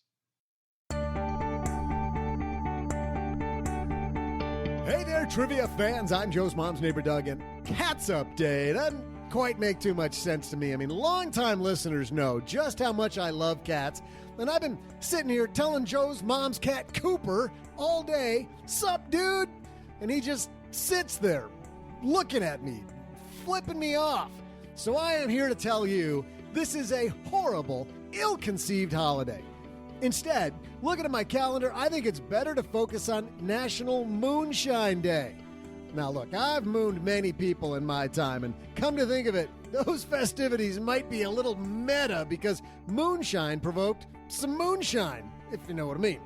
Hey there, trivia fans. I'm Joe's mom's neighbor, Doug, and Cats Update doesn't quite make too much sense to me. I mean, longtime listeners know just how much I love cats, and I've been sitting here telling Joe's mom's cat, Cooper, all day, "Sup, dude?" And he just sits there looking at me, flipping me off. So I am here to tell you this is a horrible, ill-conceived holiday. Instead, looking at my calendar, I think it's better to focus on National Moonshine Day. Now look, I've mooned many people in my time, and come to think of it, those festivities might be a little meta because moonshine provoked some moonshine, if you know what I mean.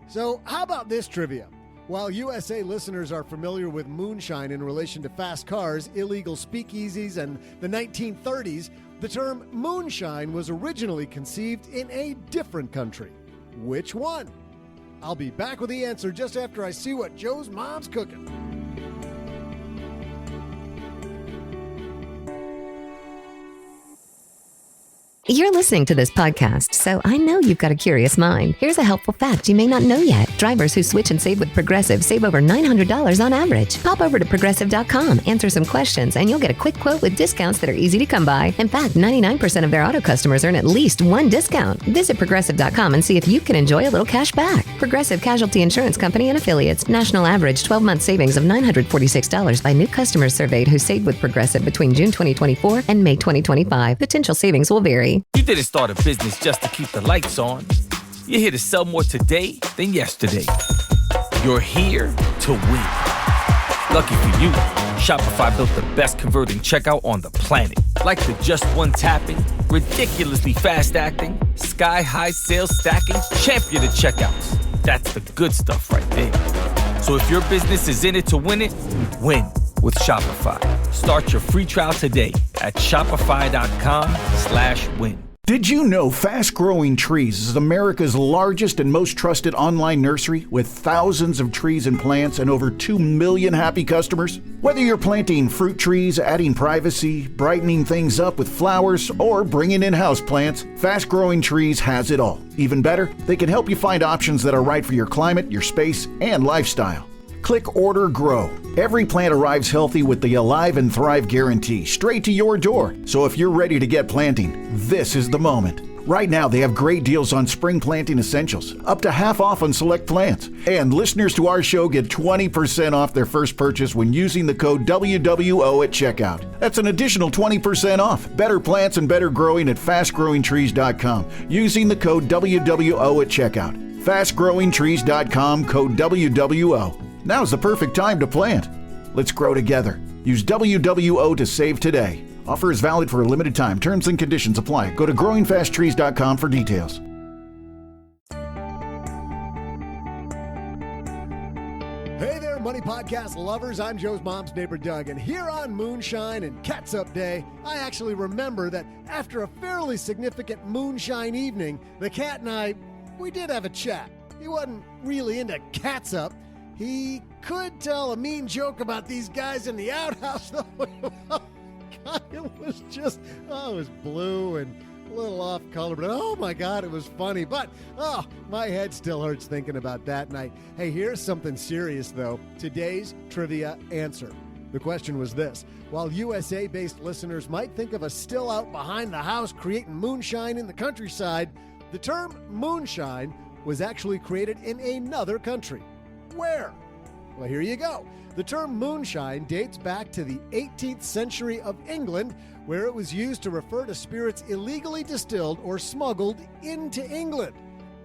So how about this trivia? While USA listeners are familiar with moonshine in relation to fast cars, illegal speakeasies, and the 1930s, the term moonshine was originally conceived in a different country. Which one? I'll be back with the answer just after I see what Joe's mom's cooking. You're listening to this podcast, so I know you've got a curious mind. Here's a helpful fact you may not know yet. Drivers who switch and save with Progressive save over $900 on average. Pop over to Progressive.com, answer some questions, and you'll get a quick quote with discounts that are easy to come by. In fact, 99% of their auto customers earn at least one discount. Visit Progressive.com and see if you can enjoy a little cash back. Progressive Casualty Insurance Company and Affiliates. National average 12-month savings of $946 by new customers surveyed who saved with Progressive between June 2024 and May 2025. Potential savings will vary. You didn't start a business just to keep the lights on. You're here to sell more today than yesterday. You're here to win. Lucky for you, Shopify built the best converting checkout on the planet. Like the just one tapping, ridiculously fast acting, sky-high sales stacking, champion of checkouts. That's the good stuff right there. So if your business is in it to win it, win with Shopify. Start your free trial today at shopify.com/win. Did you know Fast Growing Trees is America's largest and most trusted online nursery with thousands of trees and plants and over 2 million happy customers? Whether you're planting fruit trees, adding privacy, brightening things up with flowers, or bringing in houseplants, Fast Growing Trees has it all. Even better, they can help you find options that are right for your climate, your space, and lifestyle. Click Order Grow. Every plant arrives healthy with the Alive and Thrive guarantee straight to your door. So if you're ready to get planting, this is the moment. Right now, they have great deals on spring planting essentials, up to half off on select plants. And listeners to our show get 20% off their first purchase when using the code WWO at checkout. That's an additional 20% off. Better plants and better growing at fastgrowingtrees.com using the code WWO at checkout. Fastgrowingtrees.com, code WWO. Now's the perfect time to plant. Let's grow together. Use WWO to save today. Offer is valid for a limited time. Terms and conditions apply. Go to growingfasttrees.com for details. Hey there, Money Podcast lovers. I'm Joe's mom's neighbor, Doug. And here on Moonshine and Catsup Day, I actually remember that after a fairly significant moonshine evening, the cat and I, we did have a chat. He wasn't really into catsup. He could tell a mean joke about these guys in the outhouse, though. God, it was just, it was blue and a little off color, but oh my God, it was funny. But, my head still hurts thinking about that night. Hey, here's something serious, though. Today's trivia answer. The question was this: while USA-based listeners might think of us still out behind the house creating moonshine in the countryside, the term moonshine was actually created in another country. Where? Well, here you go. The term moonshine dates back to the 18th century of England, where it was used to refer to spirits illegally distilled or smuggled into England.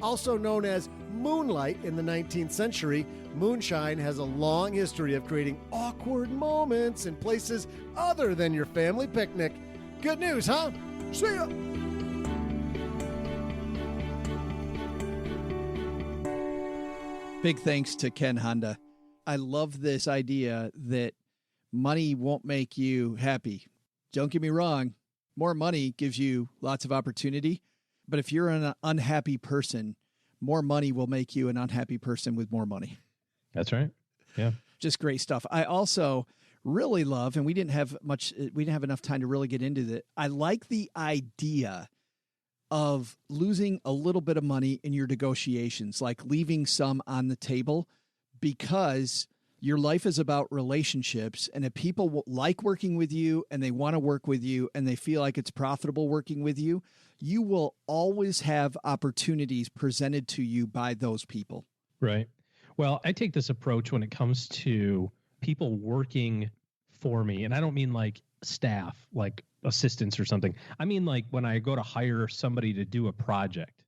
Also known as moonlight in the 19th century, moonshine has a long history of creating awkward moments in places other than your family picnic. Good news, huh? See ya! Big thanks to Ken Honda. I love this idea that money won't make you happy. Don't get me wrong. More money gives you lots of opportunity. But if you're an unhappy person, more money will make you an unhappy person with more money. That's right. Yeah. Just great stuff. I also really love, and we didn't have enough time to really get into that. I like the idea of losing a little bit of money in your negotiations, like leaving some on the table, because your life is about relationships. And if people like working with you and they want to work with you and they feel like it's profitable working with you, you will always have opportunities presented to you by those people. Right. Well, I take this approach when it comes to people working for me. And I don't mean like staff, like assistants or something. I mean, like when I go to hire somebody to do a project,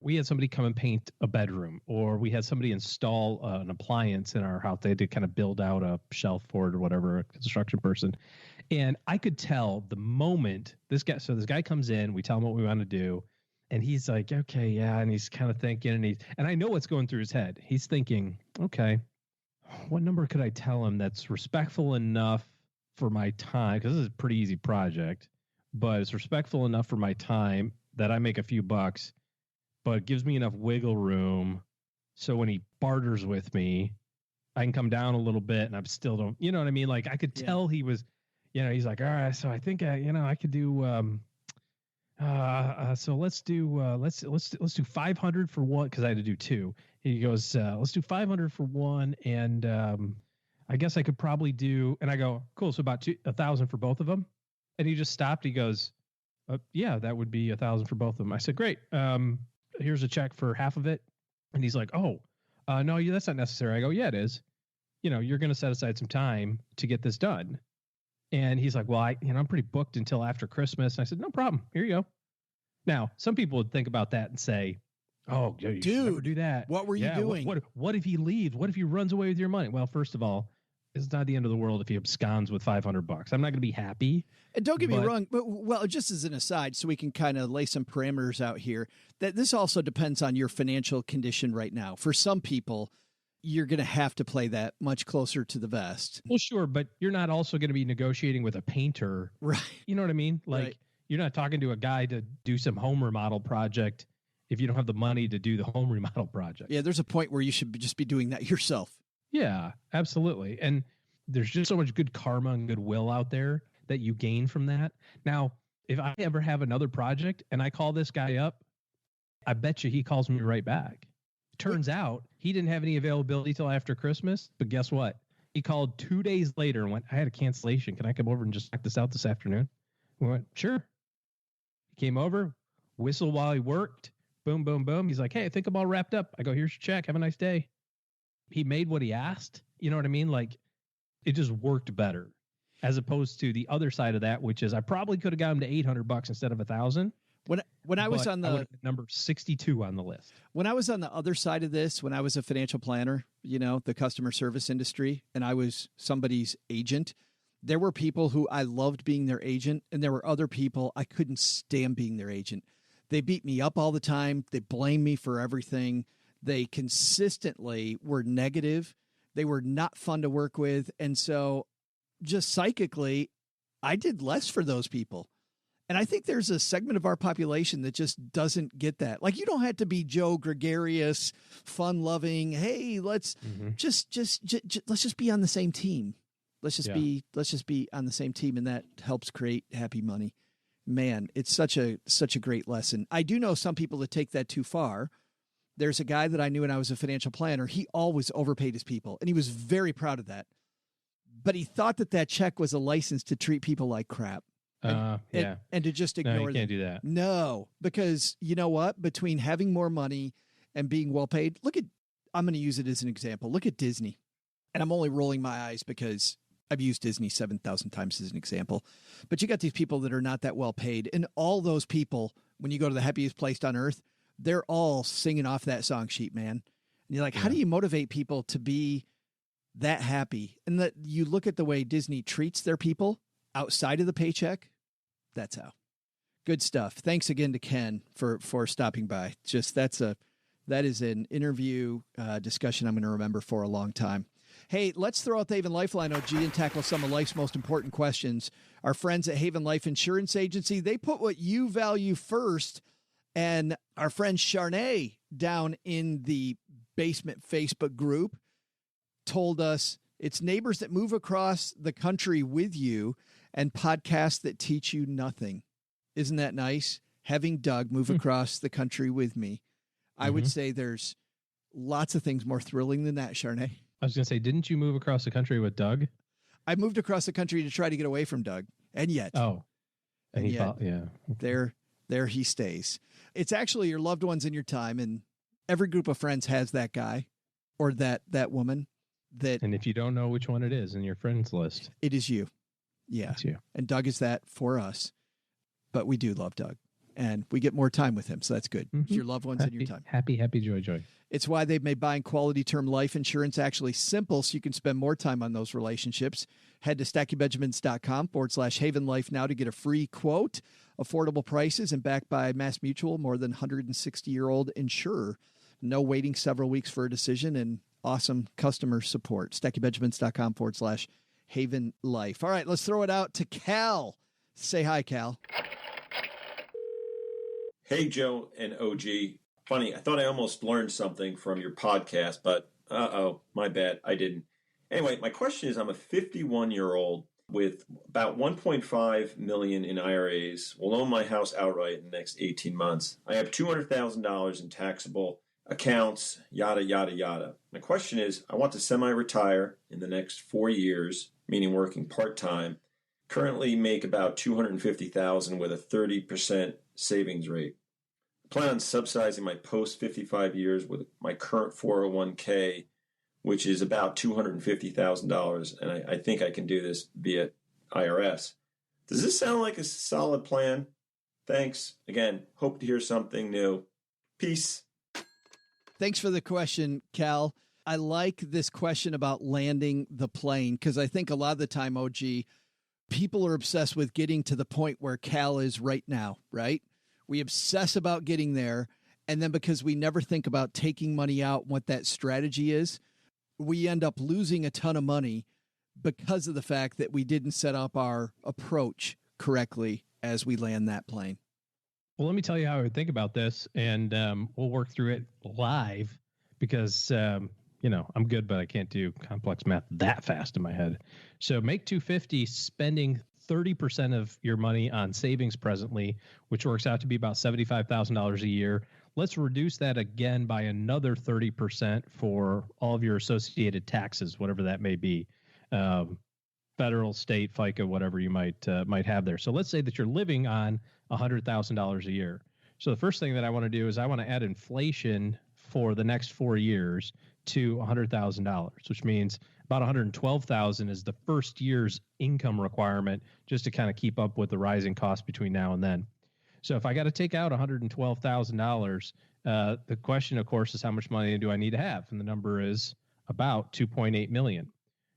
we had somebody come and paint a bedroom, or we had somebody install an appliance in our house. They had to kind of build out a shelf for it or whatever, a construction person. And I could tell the moment this guy comes in, we tell him what we want to do. And he's like, okay, yeah. And he's kind of thinking, and I know what's going through his head. He's thinking, okay, what number could I tell him that's respectful enough for my time? Because this is a pretty easy project, but it's respectful enough for my time that I make a few bucks, but it gives me enough wiggle room. So when he barters with me, I can come down a little bit and I'm still don't, you know what I mean? Like I could tell he was, he's like, all right, so I think I could do, so let's do 500 for one. Cause I had to do two. He goes, let's do 500 for one. And, I guess I could probably do, and I go, cool. So about 1,000 for both of them. And he just stopped. He goes, yeah, that would be 1,000 for both of them. I said, great. Here's a check for half of it. And he's like, oh, no, that's not necessary. I go, yeah, it is. You're going to set aside some time to get this done. And he's like, well, I'm pretty booked until after Christmas. And I said, no problem. Here you go. Now, some people would think about that and say, oh, you should never do that. What were you doing? What if he leaves? What if he runs away with your money? Well, first of all, it's not the end of the world if he absconds with $500. I'm not going to be happy. And don't get me wrong, but well, just as an aside, so we can kind of lay some parameters out here, that this also depends on your financial condition right now. For some people, you're going to have to play that much closer to the vest. Well, sure, but you're not also going to be negotiating with a painter. Right. You know what I mean? Like, right. You're not talking to a guy to do some home remodel project if you don't have the money to do the home remodel project. Yeah, there's a point where you should just be doing that yourself. Yeah, absolutely. And there's just so much good karma and goodwill out there that you gain from that. Now, if I ever have another project and I call this guy up, I bet you he calls me right back. Turns out he didn't have any availability till after Christmas, but guess what? He called 2 days later and went, I had a cancellation. Can I come over and just check this out this afternoon? We went, sure. He came over, whistled while he worked. Boom, boom, boom. He's like, hey, I think I'm all wrapped up. I go, here's your check. Have a nice day. He made what he asked. You know what I mean? Like, it just worked better as opposed to the other side of that, which is I probably could have got him to $800 instead of $1,000. When I was on the number 62 on the list, when I was on the other side of this, when I was a financial planner, you know, the customer service industry, and I was somebody's agent, there were people who I loved being their agent, and there were other people I couldn't stand being their agent. They beat me up all the time. They blamed me for everything. They consistently were negative. They were not fun to work with. And so just psychically, I did less for those people. And I think there's a segment of our population that just doesn't get that. Like, you don't have to be Joe gregarious, fun-loving. Hey, let's just let's just be on the same team. Let's just be on the same team, and that helps create happy money. Man, it's such a great lesson. I do know some people that take that too far. There's a guy that I knew when I was a financial planner. He always overpaid his people, and he was very proud of that. But he thought that check was a license to treat people like crap. And to just ignore them. No, you can't do that. No, because you know what? Between having more money and being well paid, I'm going to use it as an example. Look at Disney. And I'm only rolling my eyes because I've used Disney 7,000 times as an example. But you got these people that are not that well paid. And all those people, when you go to the happiest place on earth, they're all singing off that song sheet, man. And you're like, how do you motivate people to be that happy? And that you look at the way Disney treats their people outside of the paycheck. That's how. Good stuff. Thanks again to Ken for stopping by. Just that is an interview discussion I'm going to remember for a long time. Hey, let's throw out the Haven Lifeline OG and tackle some of life's most important questions. Our friends at Haven Life Insurance Agency, they put what you value first. And our friend Charnay down in the basement Facebook group told us it's neighbors that move across the country with you and podcasts that teach you nothing. Isn't that nice? Having Doug move across the country with me. I would say there's lots of things more thrilling than that, Charnay. I was going to say, didn't you move across the country with Doug? I moved across the country to try to get away from Doug. And yet. Oh. And yet, there he stays. It's actually your loved ones in your time, and every group of friends has that guy or that woman. And if you don't know which one it is in your friends list, it is you. Yeah. It's you. And Doug is that for us. But we do love Doug, and we get more time with him. So that's good. It's your loved ones in your time. Happy, joy. It's why they've made buying quality term life insurance actually simple, so you can spend more time on those relationships. Head to stackingbenjamins.com/Haven Life now to get a free quote, affordable prices, and backed by Mass Mutual, more than 160-year-old insurer. No waiting several weeks for a decision, and awesome customer support. stackingbenjamins.com/Haven Life. All right, let's throw it out to Cal. Say hi, Cal. Hey, Joe and OG. Funny, I thought I almost learned something from your podcast, but my bad, I didn't. Anyway, my question is, I'm a 51-year-old with about $1.5 million in IRAs. Will own my house outright in the next 18 months. I have $200,000 in taxable accounts, yada, yada, yada. My question is, I want to semi-retire in the next 4 years, meaning working part-time. Currently make about $250,000 with a 30% savings rate. I plan on subsidizing my post-55 years with my current 401k, which is about $250,000, and I think I can do this via IRS. Does this sound like a solid plan? Thanks. Again, hope to hear something new. Peace. Thanks for the question, Cal. I like this question about landing the plane, because I think a lot of the time, OG, people are obsessed with getting to the point where Cal is right now, right? We obsess about getting there. And then because we never think about taking money out and what that strategy is, we end up losing a ton of money because of the fact that we didn't set up our approach correctly as we land that plane. Well, let me tell you how I would think about this, and we'll work through it live because, I'm good, but I can't do complex math that fast in my head. So make 250 spending 30% of your money on savings presently, which works out to be about $75,000 a year. Let's reduce that again by another 30% for all of your associated taxes, whatever that may be. Federal, state, FICA, whatever you might have there. So let's say that you're living on $100,000 a year. So the first thing that I want to do is I want to add inflation for the next 4 years to $100,000, which means about $112,000 is the first year's income requirement just to kind of keep up with the rising costs between now and then. So if I got to take out $112,000, the question, of course, is how much money do I need to have? And the number is about $2.8 million.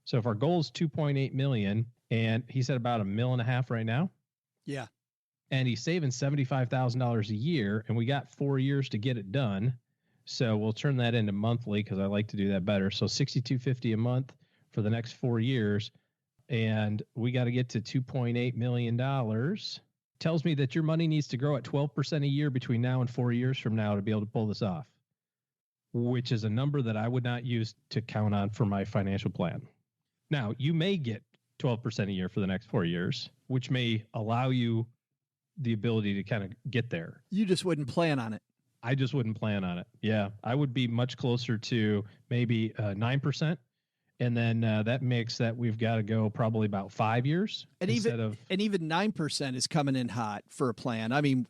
So if our goal is $2.8 million, and he said about $1.5 million right now. Yeah. And he's saving $75,000 a year, and we got 4 years to get it done. So we'll turn that into monthly because I like to do that better. So $6,250 a month for the next 4 years. And we got to get to $2.8 million. Tells me that your money needs to grow at 12% a year between now and 4 years from now to be able to pull this off, which is a number that I would not use to count on for my financial plan. Now, you may get 12% a year for the next 4 years, which may allow you the ability to kind of get there. You just wouldn't plan on it. I just wouldn't plan on it. Yeah, I would be much closer to maybe 9%. And then that makes that we've got to go probably about 5 years. And even 9% is coming in hot for a plan. I mean,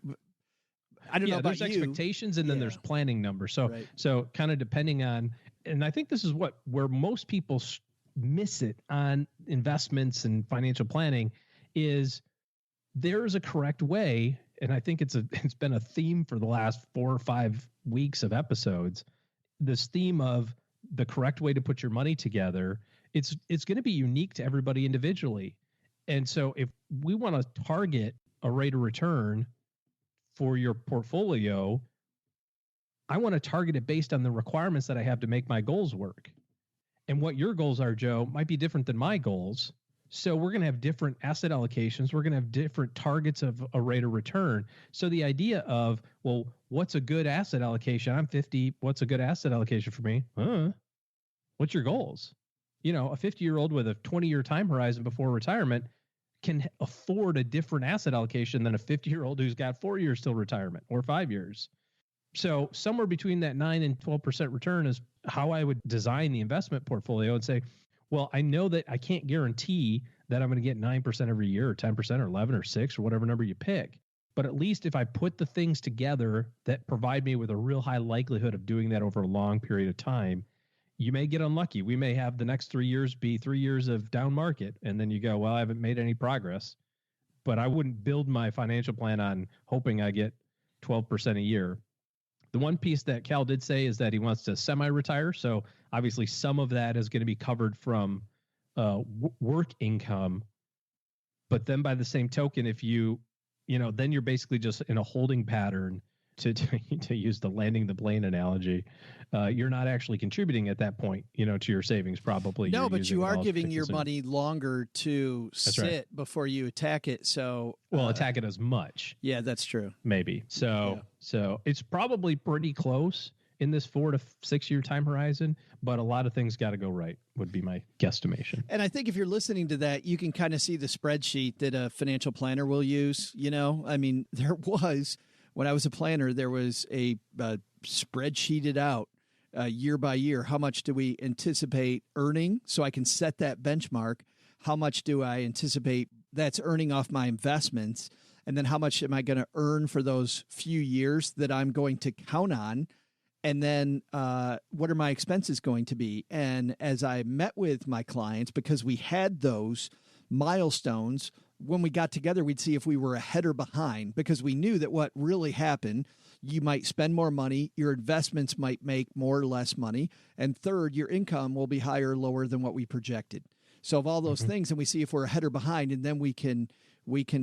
I don't know about there's expectations and then there's planning numbers. So so kind of depending on, and I think this is where most people miss it on investments and financial planning is there's a correct way. And I think it's been a theme for the last 4 or 5 weeks of episodes. This theme of the correct way to put your money together, it's going to be unique to everybody individually. And so if we want to target a rate of return for your portfolio, I want to target it based on the requirements that I have to make my goals work. And what your goals are, Joe, might be different than my goals. So we're going to have different asset allocations. We're going to have different targets of a rate of return. So the idea of, well, what's a good asset allocation? I'm 50. What's a good asset allocation for me? What's your goals? A 50-year-old with a 20-year time horizon before retirement can afford a different asset allocation than a 50-year-old who's got 4 years till retirement or 5 years. So somewhere between that 9 and 12% return is how I would design the investment portfolio and say, well, I know that I can't guarantee that I'm going to get 9% every year or 10% or 11 or 6 or whatever number you pick. But at least if I put the things together that provide me with a real high likelihood of doing that over a long period of time, you may get unlucky. We may have the next 3 years be 3 years of down market. And then you go, well, I haven't made any progress. But I wouldn't build my financial plan on hoping I get 12% a year. The one piece that Cal did say is that he wants to semi-retire. So obviously some of that is going to be covered from work income. But then by the same token, if then you're basically just in a holding pattern to use the landing the plane analogy. You're not actually contributing at that point, to your savings probably. No, but you are giving your money longer to sit before you attack it. So attack it as much. Yeah, that's true. Maybe. So it's probably pretty close in this 4 to 6 year time horizon, but a lot of things got to go right would be my guesstimation. And I think if you're listening to that, you can kind of see the spreadsheet that a financial planner will use. I mean, when I was a planner, there was a spreadsheeted out year by year. How much do we anticipate earning? So I can set that benchmark. How much do I anticipate that's earning off my investments? And then how much am I going to earn for those few years that I'm going to count on? And then what are my expenses going to be? And as I met with my clients, because we had those milestones, when we got together, we'd see if we were ahead or behind, because we knew that what really happened, you might spend more money, your investments might make more or less money, and third, your income will be higher or lower than what we projected. So of all those things, and we see if we're ahead or behind, and then we can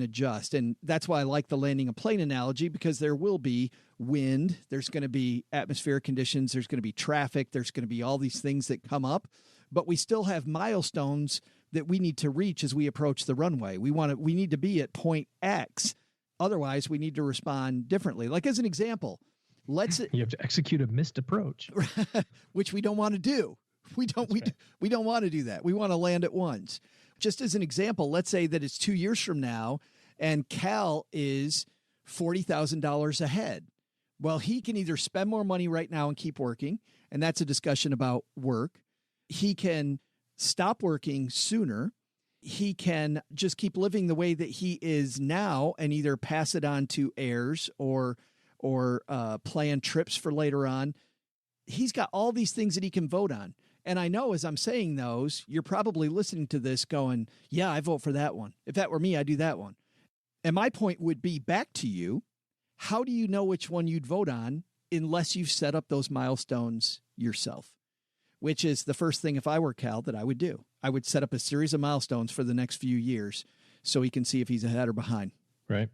adjust. And that's why I like the landing a plane analogy, because there will be wind, there's going to be atmospheric conditions, there's going to be traffic, there's going to be all these things that come up, but we still have milestones that we need to reach as we approach the runway. We need to be at point X. Otherwise, we need to respond differently. Like as an example, you have to execute a missed approach, which we don't want to do. We don't want to do that. We want to land at once. Just as an example, let's say that it's 2 years from now and Cal is $40,000 ahead. Well, he can either spend more money right now and keep working, and that's a discussion about work. He can stop working sooner. He can just keep living the way that he is now and either pass it on to heirs or plan trips for later on. He's got all these things that he can vote on. And I know as I'm saying those, you're probably listening to this going, yeah, I vote for that one. If that were me, I'd do that one. And my point would be back to you. How do you know which one you'd vote on unless you've set up those milestones yourself? Which is the first thing, if I were Cal, that I would do. I would set up a series of milestones for the next few years so he can see if he's ahead or behind. Right.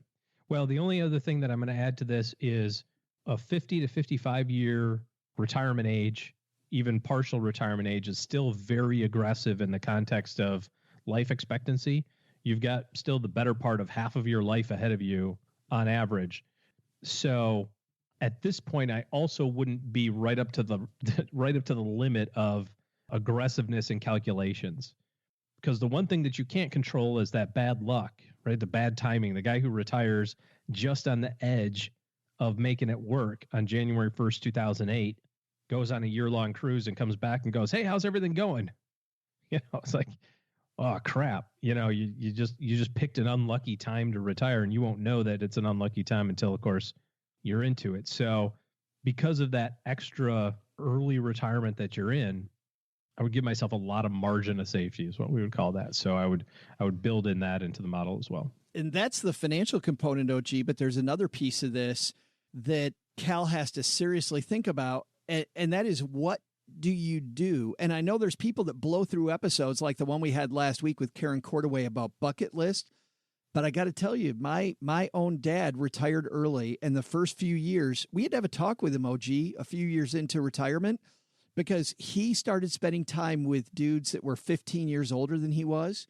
Well, the only other thing that I'm going to add to this is a 50 to 55 year retirement age, even partial retirement age, is still very aggressive in the context of life expectancy. You've got still the better part of half of your life ahead of you on average. So at this point, I also wouldn't be right up to the limit of aggressiveness in calculations, because the one thing that you can't control is that bad luck, right? The bad timing. The guy who retires just on the edge of making it work on January 1st, 2008, goes on a year-long cruise and comes back and goes, "Hey, how's everything going?" It's like, oh crap. You just picked an unlucky time to retire, and you won't know that it's an unlucky time until, of course, you're into it. So because of that extra early retirement that you're in, I would give myself a lot of margin of safety is what we would call that. So I would build in that into the model as well. And that's the financial component, OG, but there's another piece of this that Cal has to seriously think about. And that is, what do you do? And I know there's people that blow through episodes like the one we had last week with Karen Cordaway about bucket list. But I got to tell you, my own dad retired early. And the first few years, we had to have a talk with him, OG, a few years into retirement, because he started spending time with dudes that were 15 years older than he was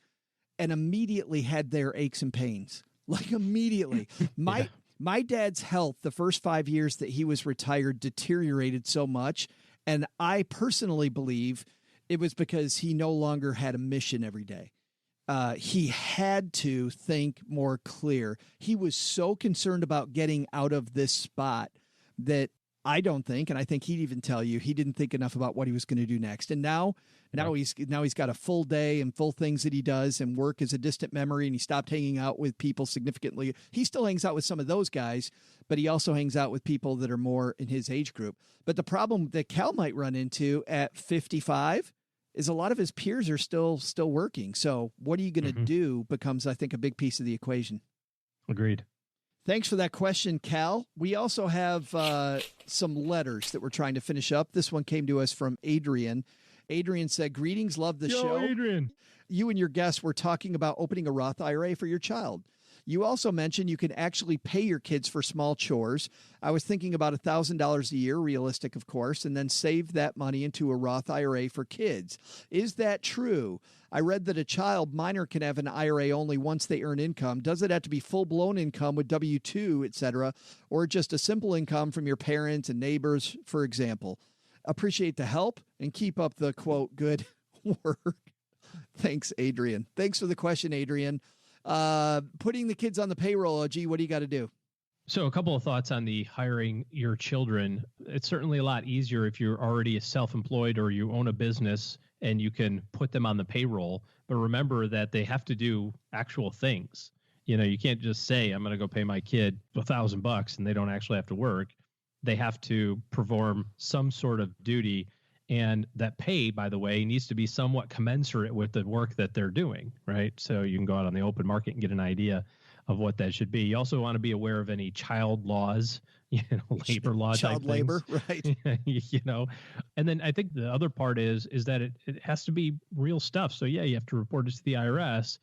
and immediately had their aches and pains. Like immediately. My dad's health, the first 5 years that he was retired, deteriorated so much. And I personally believe it was because he no longer had a mission every day. He had to think more clear. He was so concerned about getting out of this spot that I don't think, and I think he'd even tell you, he didn't think enough about what he was going to do next. And now he's got a full day and full things that he does, and work is a distant memory, and he stopped hanging out with people significantly. He still hangs out with some of those guys, but he also hangs out with people that are more in his age group. But the problem that Cal might run into at 55 is a lot of his peers are still working. So what are you going to do becomes, I think, a big piece of the equation. Agreed. Thanks for that question, Cal. We also have some letters that we're trying to finish up. This one came to us from Adrian. Adrian said, "Greetings, love the show. Adrian. You and your guests were talking about opening a Roth IRA for your child. You also mentioned you can actually pay your kids for small chores. I was thinking about $1,000 a year, realistic, of course, and then save that money into a Roth IRA for kids. Is that true? I read that a child minor can have an IRA only once they earn income. Does it have to be full-blown income with W-2, etc., or just a simple income from your parents and neighbors, for example? Appreciate the help and keep up the, quote, good work." Thanks, Adrian. Thanks for the question, Adrian. Putting the kids on the payroll, OG, what do you got to do? So a couple of thoughts on the hiring your children. It's certainly a lot easier if you're already self-employed or you own a business and you can put them on the payroll. But remember that they have to do actual things. You can't just say, "I'm going to go pay my kid $1,000 and they don't actually have to work." They have to perform some sort of duty. And that pay, by the way, needs to be somewhat commensurate with the work that they're doing, right? So you can go out on the open market and get an idea of what that should be. You also want to be aware of any child laws labor law child type labor, things. right? And then I think the other part is that it has to be real stuff. So yeah, you have to report it to the IRS.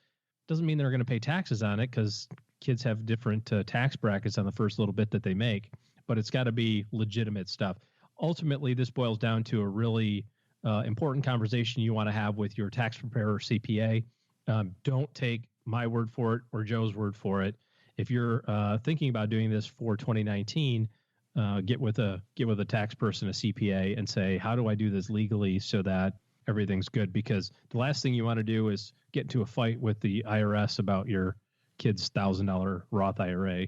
Doesn't mean they're going to pay taxes on it, because kids have different tax brackets on the first little bit that they make, but it's got to be legitimate stuff. Ultimately, this boils down to a really important conversation you want to have with your tax preparer or CPA. Don't take my word for it or Joe's word for it. If you're thinking about doing this for 2019, get with a tax person, a CPA, and say, how do I do this legally so that everything's good? Because the last thing you want to do is get into a fight with the IRS about your kid's $1,000 Roth IRA,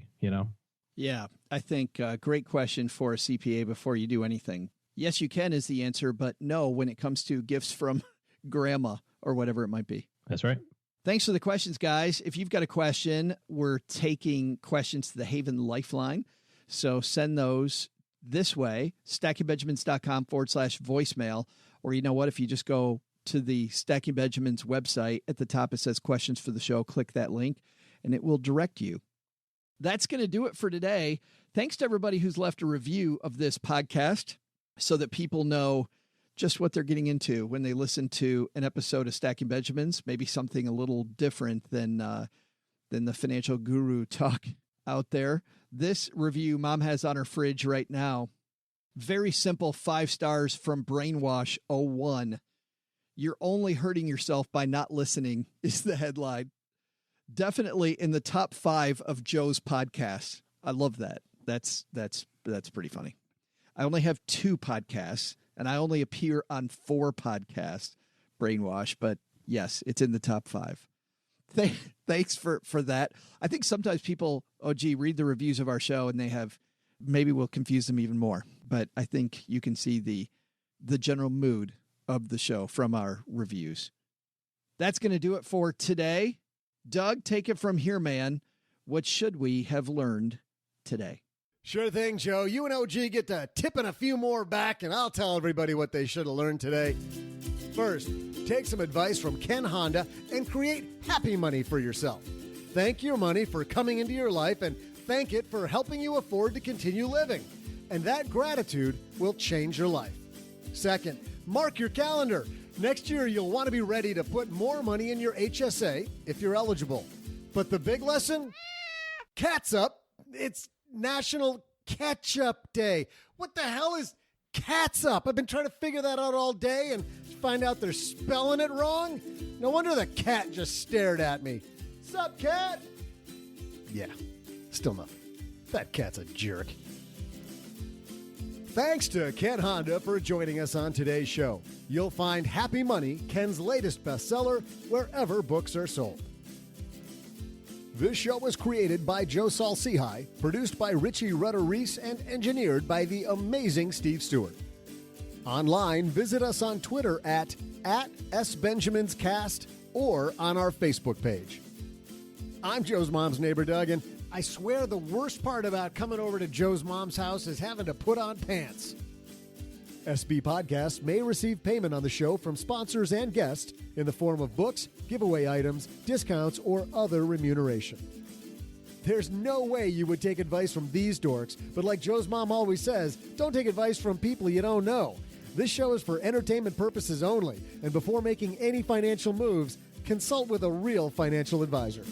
Yeah, I think great question for a CPA before you do anything. Yes, you can is the answer, but no when it comes to gifts from grandma or whatever it might be. That's right. Thanks for the questions, guys. If you've got a question, we're taking questions to the Haven Lifeline. So send those this way, stackingbenjamins.com/voicemail. Or you know what, if you just go to the Stacking Benjamins website, at the top it says questions for the show. Click that link and it will direct you. That's going to do it for today. Thanks to everybody who's left a review of this podcast so that people know just what they're getting into when they listen to an episode of Stacking Benjamins, maybe something a little different than the financial guru talk out there. This review Mom has on her fridge right now. Very simple, 5 stars from Brainwash 01. You're only hurting yourself by not listening is the headline. Definitely in the top 5 of Joe's podcasts. I love that. That's pretty funny. I only have 2 podcasts and I only appear on 4 podcasts, Brainwash, but yes, it's in the top 5. Thanks for that. I think sometimes people, read the reviews of our show and maybe we'll confuse them even more, but I think you can see the general mood of the show from our reviews. That's going to do it for today. Doug, take it from here, man. What should we have learned today? Sure thing, Joe. You and OG get to tipping a few more back, and I'll tell everybody what they should have learned today. First, take some advice from Ken Honda and create happy money for yourself. Thank your money for coming into your life and thank it for helping you afford to continue living. And that gratitude will change your life. Second, mark your calendar. Next year, you'll want to be ready to put more money in your HSA if you're eligible. But the big lesson? Cat's up. It's National Ketchup Day. What the hell is cat's up? I've been trying to figure that out all day and find out they're spelling it wrong. No wonder the cat just stared at me. Sup, cat? Yeah, still nothing. That cat's a jerk. Thanks to Ken Honda for joining us on today's show. You'll find Happy Money, Ken's latest bestseller, wherever books are sold. This show was created by Joe Saul-Sehy, produced by Richie Rutter-Reese, and engineered by the amazing Steve Stewart. Online, visit us on Twitter at SBenjaminsCast or on our Facebook page. I'm Joe's mom's neighbor, Doug, and I swear the worst part about coming over to Joe's mom's house is having to put on pants. SB Podcasts may receive payment on the show from sponsors and guests in the form of books, giveaway items, discounts, or other remuneration. There's no way you would take advice from these dorks, but like Joe's mom always says, don't take advice from people you don't know. This show is for entertainment purposes only, and before making any financial moves, consult with a real financial advisor.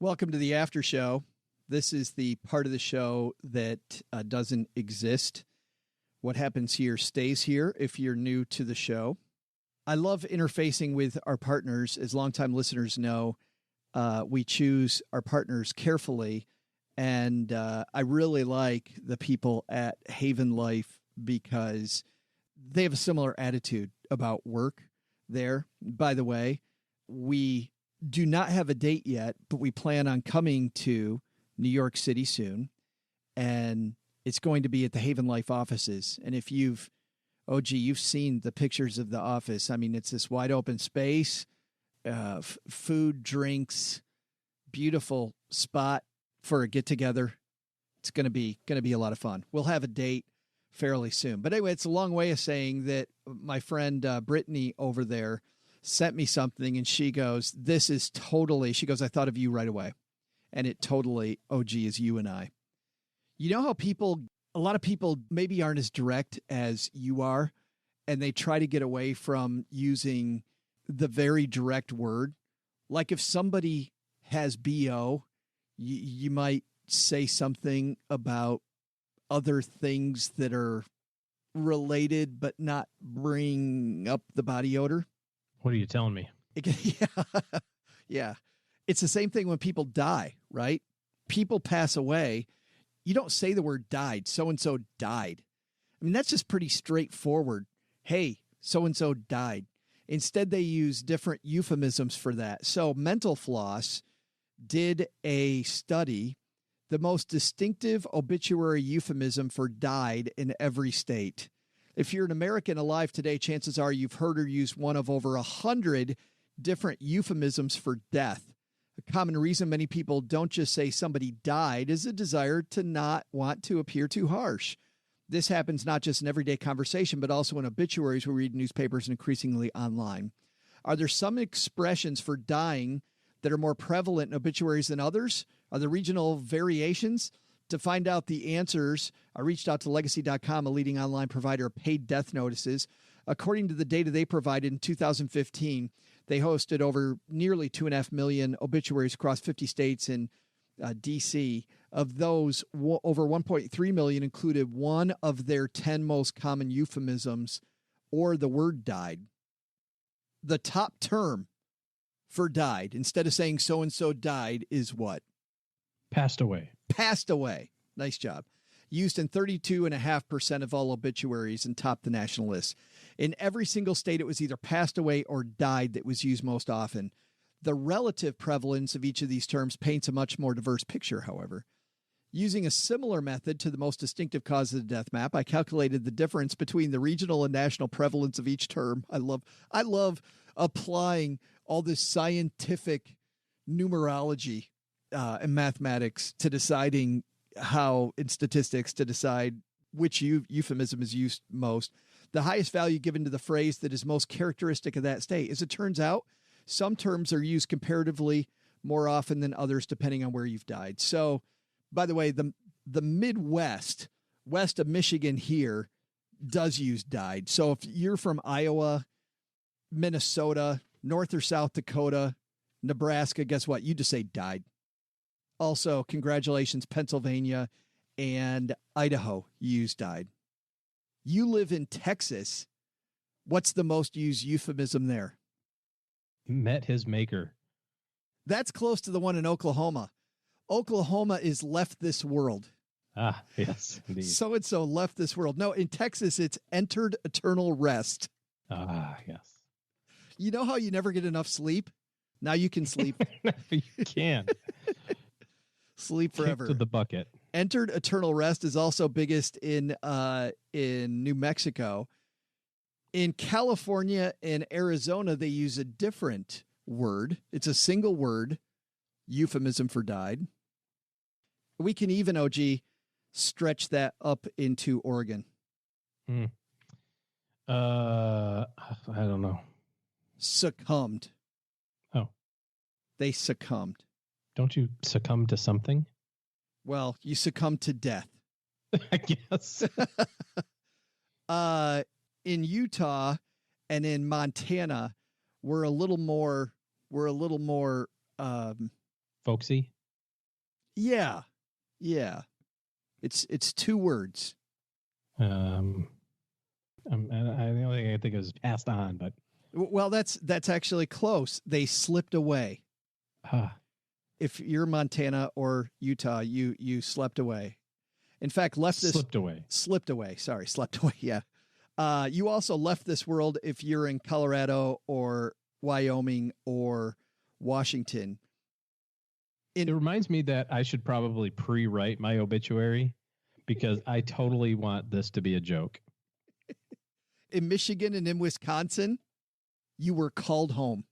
Welcome to the after show. This is the part of the show that doesn't exist What happens here stays here if you're new to the show. I love interfacing with our partners. As longtime listeners know, we choose our partners carefully. And I really like the people at Haven Life because they have a similar attitude about work there. By the way, we do not have a date yet, but we plan on coming to New York City soon. And it's going to be at the Haven Life offices. And if you've seen the pictures of the office. I mean, it's this wide open space, food, drinks, beautiful spot for a get together. It's going to be a lot of fun. We'll have a date fairly soon. But anyway, it's a long way of saying that my friend Brittany over there sent me something and she goes, she goes, I thought of you right away. And it totally, OG, is you and I. You know how a lot of people maybe aren't as direct as you are, and they try to get away from using the very direct word. Like if somebody has BO, you might say something about other things that are related, but not bring up the body odor. What are you telling me? Yeah. It's the same thing when people die, right? People pass away. You don't say the word died. So-and-so died. I mean, that's just pretty straightforward. Hey, so-and-so died. Instead, they use different euphemisms for that. So Mental Floss did a study, the most distinctive obituary euphemism for died in every state. If you're an American alive today, chances are you've heard or used one of over 100 different euphemisms for death. A common reason many people don't just say somebody died is a desire to not want to appear too harsh. This happens not just in everyday conversation, but also in obituaries we read in newspapers and increasingly online. Are there some expressions for dying that are more prevalent in obituaries than others? Are there regional variations? To find out the answers, I reached out to Legacy.com, a leading online provider of paid death notices. According to the data they provided in 2015, they hosted over nearly 2.5 million obituaries across 50 states and D.C. Of those, over 1.3 million included one of their 10 most common euphemisms or the word died. The top term for died, instead of saying so-and-so died, is what? Passed away. Passed away. Nice job. Used in 32.5% of all obituaries and topped the national list. In every single state, it was either passed away or died that was used most often. The relative prevalence of each of these terms paints a much more diverse picture, however. Using a similar method to the most distinctive cause of the death map, I calculated the difference between the regional and national prevalence of each term. I love applying all this scientific numerology and mathematics to deciding how, in statistics, to decide which euphemism is used most. The highest value given to the phrase that is most characteristic of that state. As it turns out, some terms are used comparatively more often than others, depending on where you've died. So, by the way, the Midwest, west of Michigan here, does use died. So if you're from Iowa, Minnesota, North or South Dakota, Nebraska, guess what? You just say died. Also, congratulations, Pennsylvania and Idaho use died. You live in Texas. What's the most used euphemism there? Met his maker. That's close to the one in Oklahoma. Oklahoma is left this world. Ah, yes, indeed. So-and-so left this world. No, in Texas, it's entered eternal rest. Ah, yes. You know how you never get enough sleep? Now you can sleep. You can. Sleep forever. Kick to the bucket. Entered eternal rest is also biggest in New Mexico. In California and Arizona, they use a different word. It's a single word euphemism for died. We can even, OG, stretch that up into Oregon. I don't know. Succumbed. Oh. They succumbed. Don't you succumb to something? Well, you succumb to death. I guess. In Utah and in Montana, we're a little more folksy. Yeah. It's two words. The only thing I think is passed on, but well, that's actually close. They slipped away. If you're Montana or Utah, you slept away. In fact, slipped away. Sorry, slept away. Yeah. You also left this world if you're in Colorado or Wyoming or Washington. It reminds me that I should probably pre-write my obituary because I totally want this to be a joke. In Michigan and in Wisconsin, you were called home.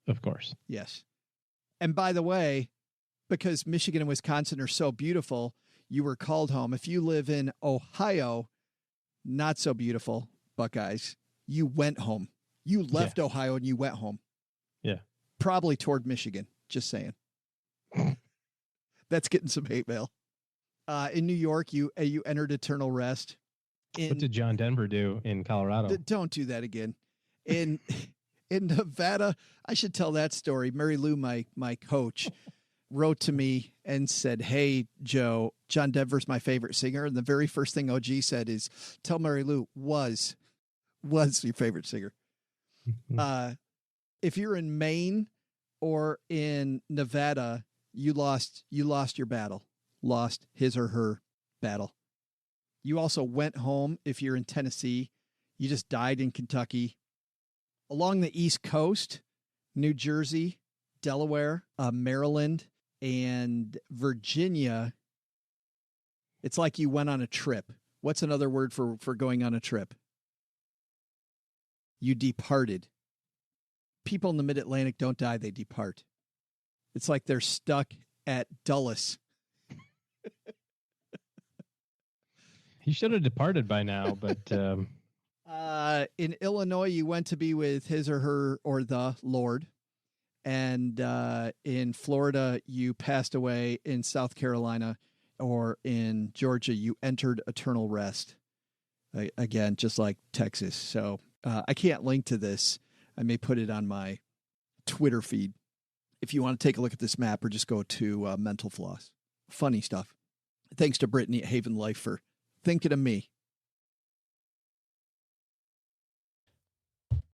Of course. Yes. And by the way, because Michigan and Wisconsin are so beautiful, you were called home. If you live in Ohio, not so beautiful, Buckeyes, you went home. You left Ohio and you went home. Yeah. Probably toward Michigan. Just saying. That's getting some hate mail. In New York, you entered eternal rest. What did John Denver do in Colorado? Don't do that again. In Nevada, I should tell that story. Mary Lou, my coach, wrote to me and said, "Hey, Joe, John Denver's my favorite singer." And the very first thing OG said is, "Tell Mary Lou was your favorite singer." If you're in Maine or in Nevada, you lost your battle, lost his or her battle. You also went home. If you're in Tennessee, you just died in Kentucky. Along the East Coast, New Jersey, Delaware, Maryland, and Virginia, it's like you went on a trip. What's another word for going on a trip? You departed. People in the Mid-Atlantic don't die, they depart. It's like they're stuck at Dulles. He should have departed by now, but... in Illinois, you went to be with his or her or the Lord. And in Florida, you passed away. In South Carolina or in Georgia, you entered eternal rest. Again, just like Texas. So I can't link to this. I may put it on my Twitter feed if you want to take a look at this map, or just go to Mental Floss. Funny stuff. Thanks to Brittany at Haven Life for thinking of me.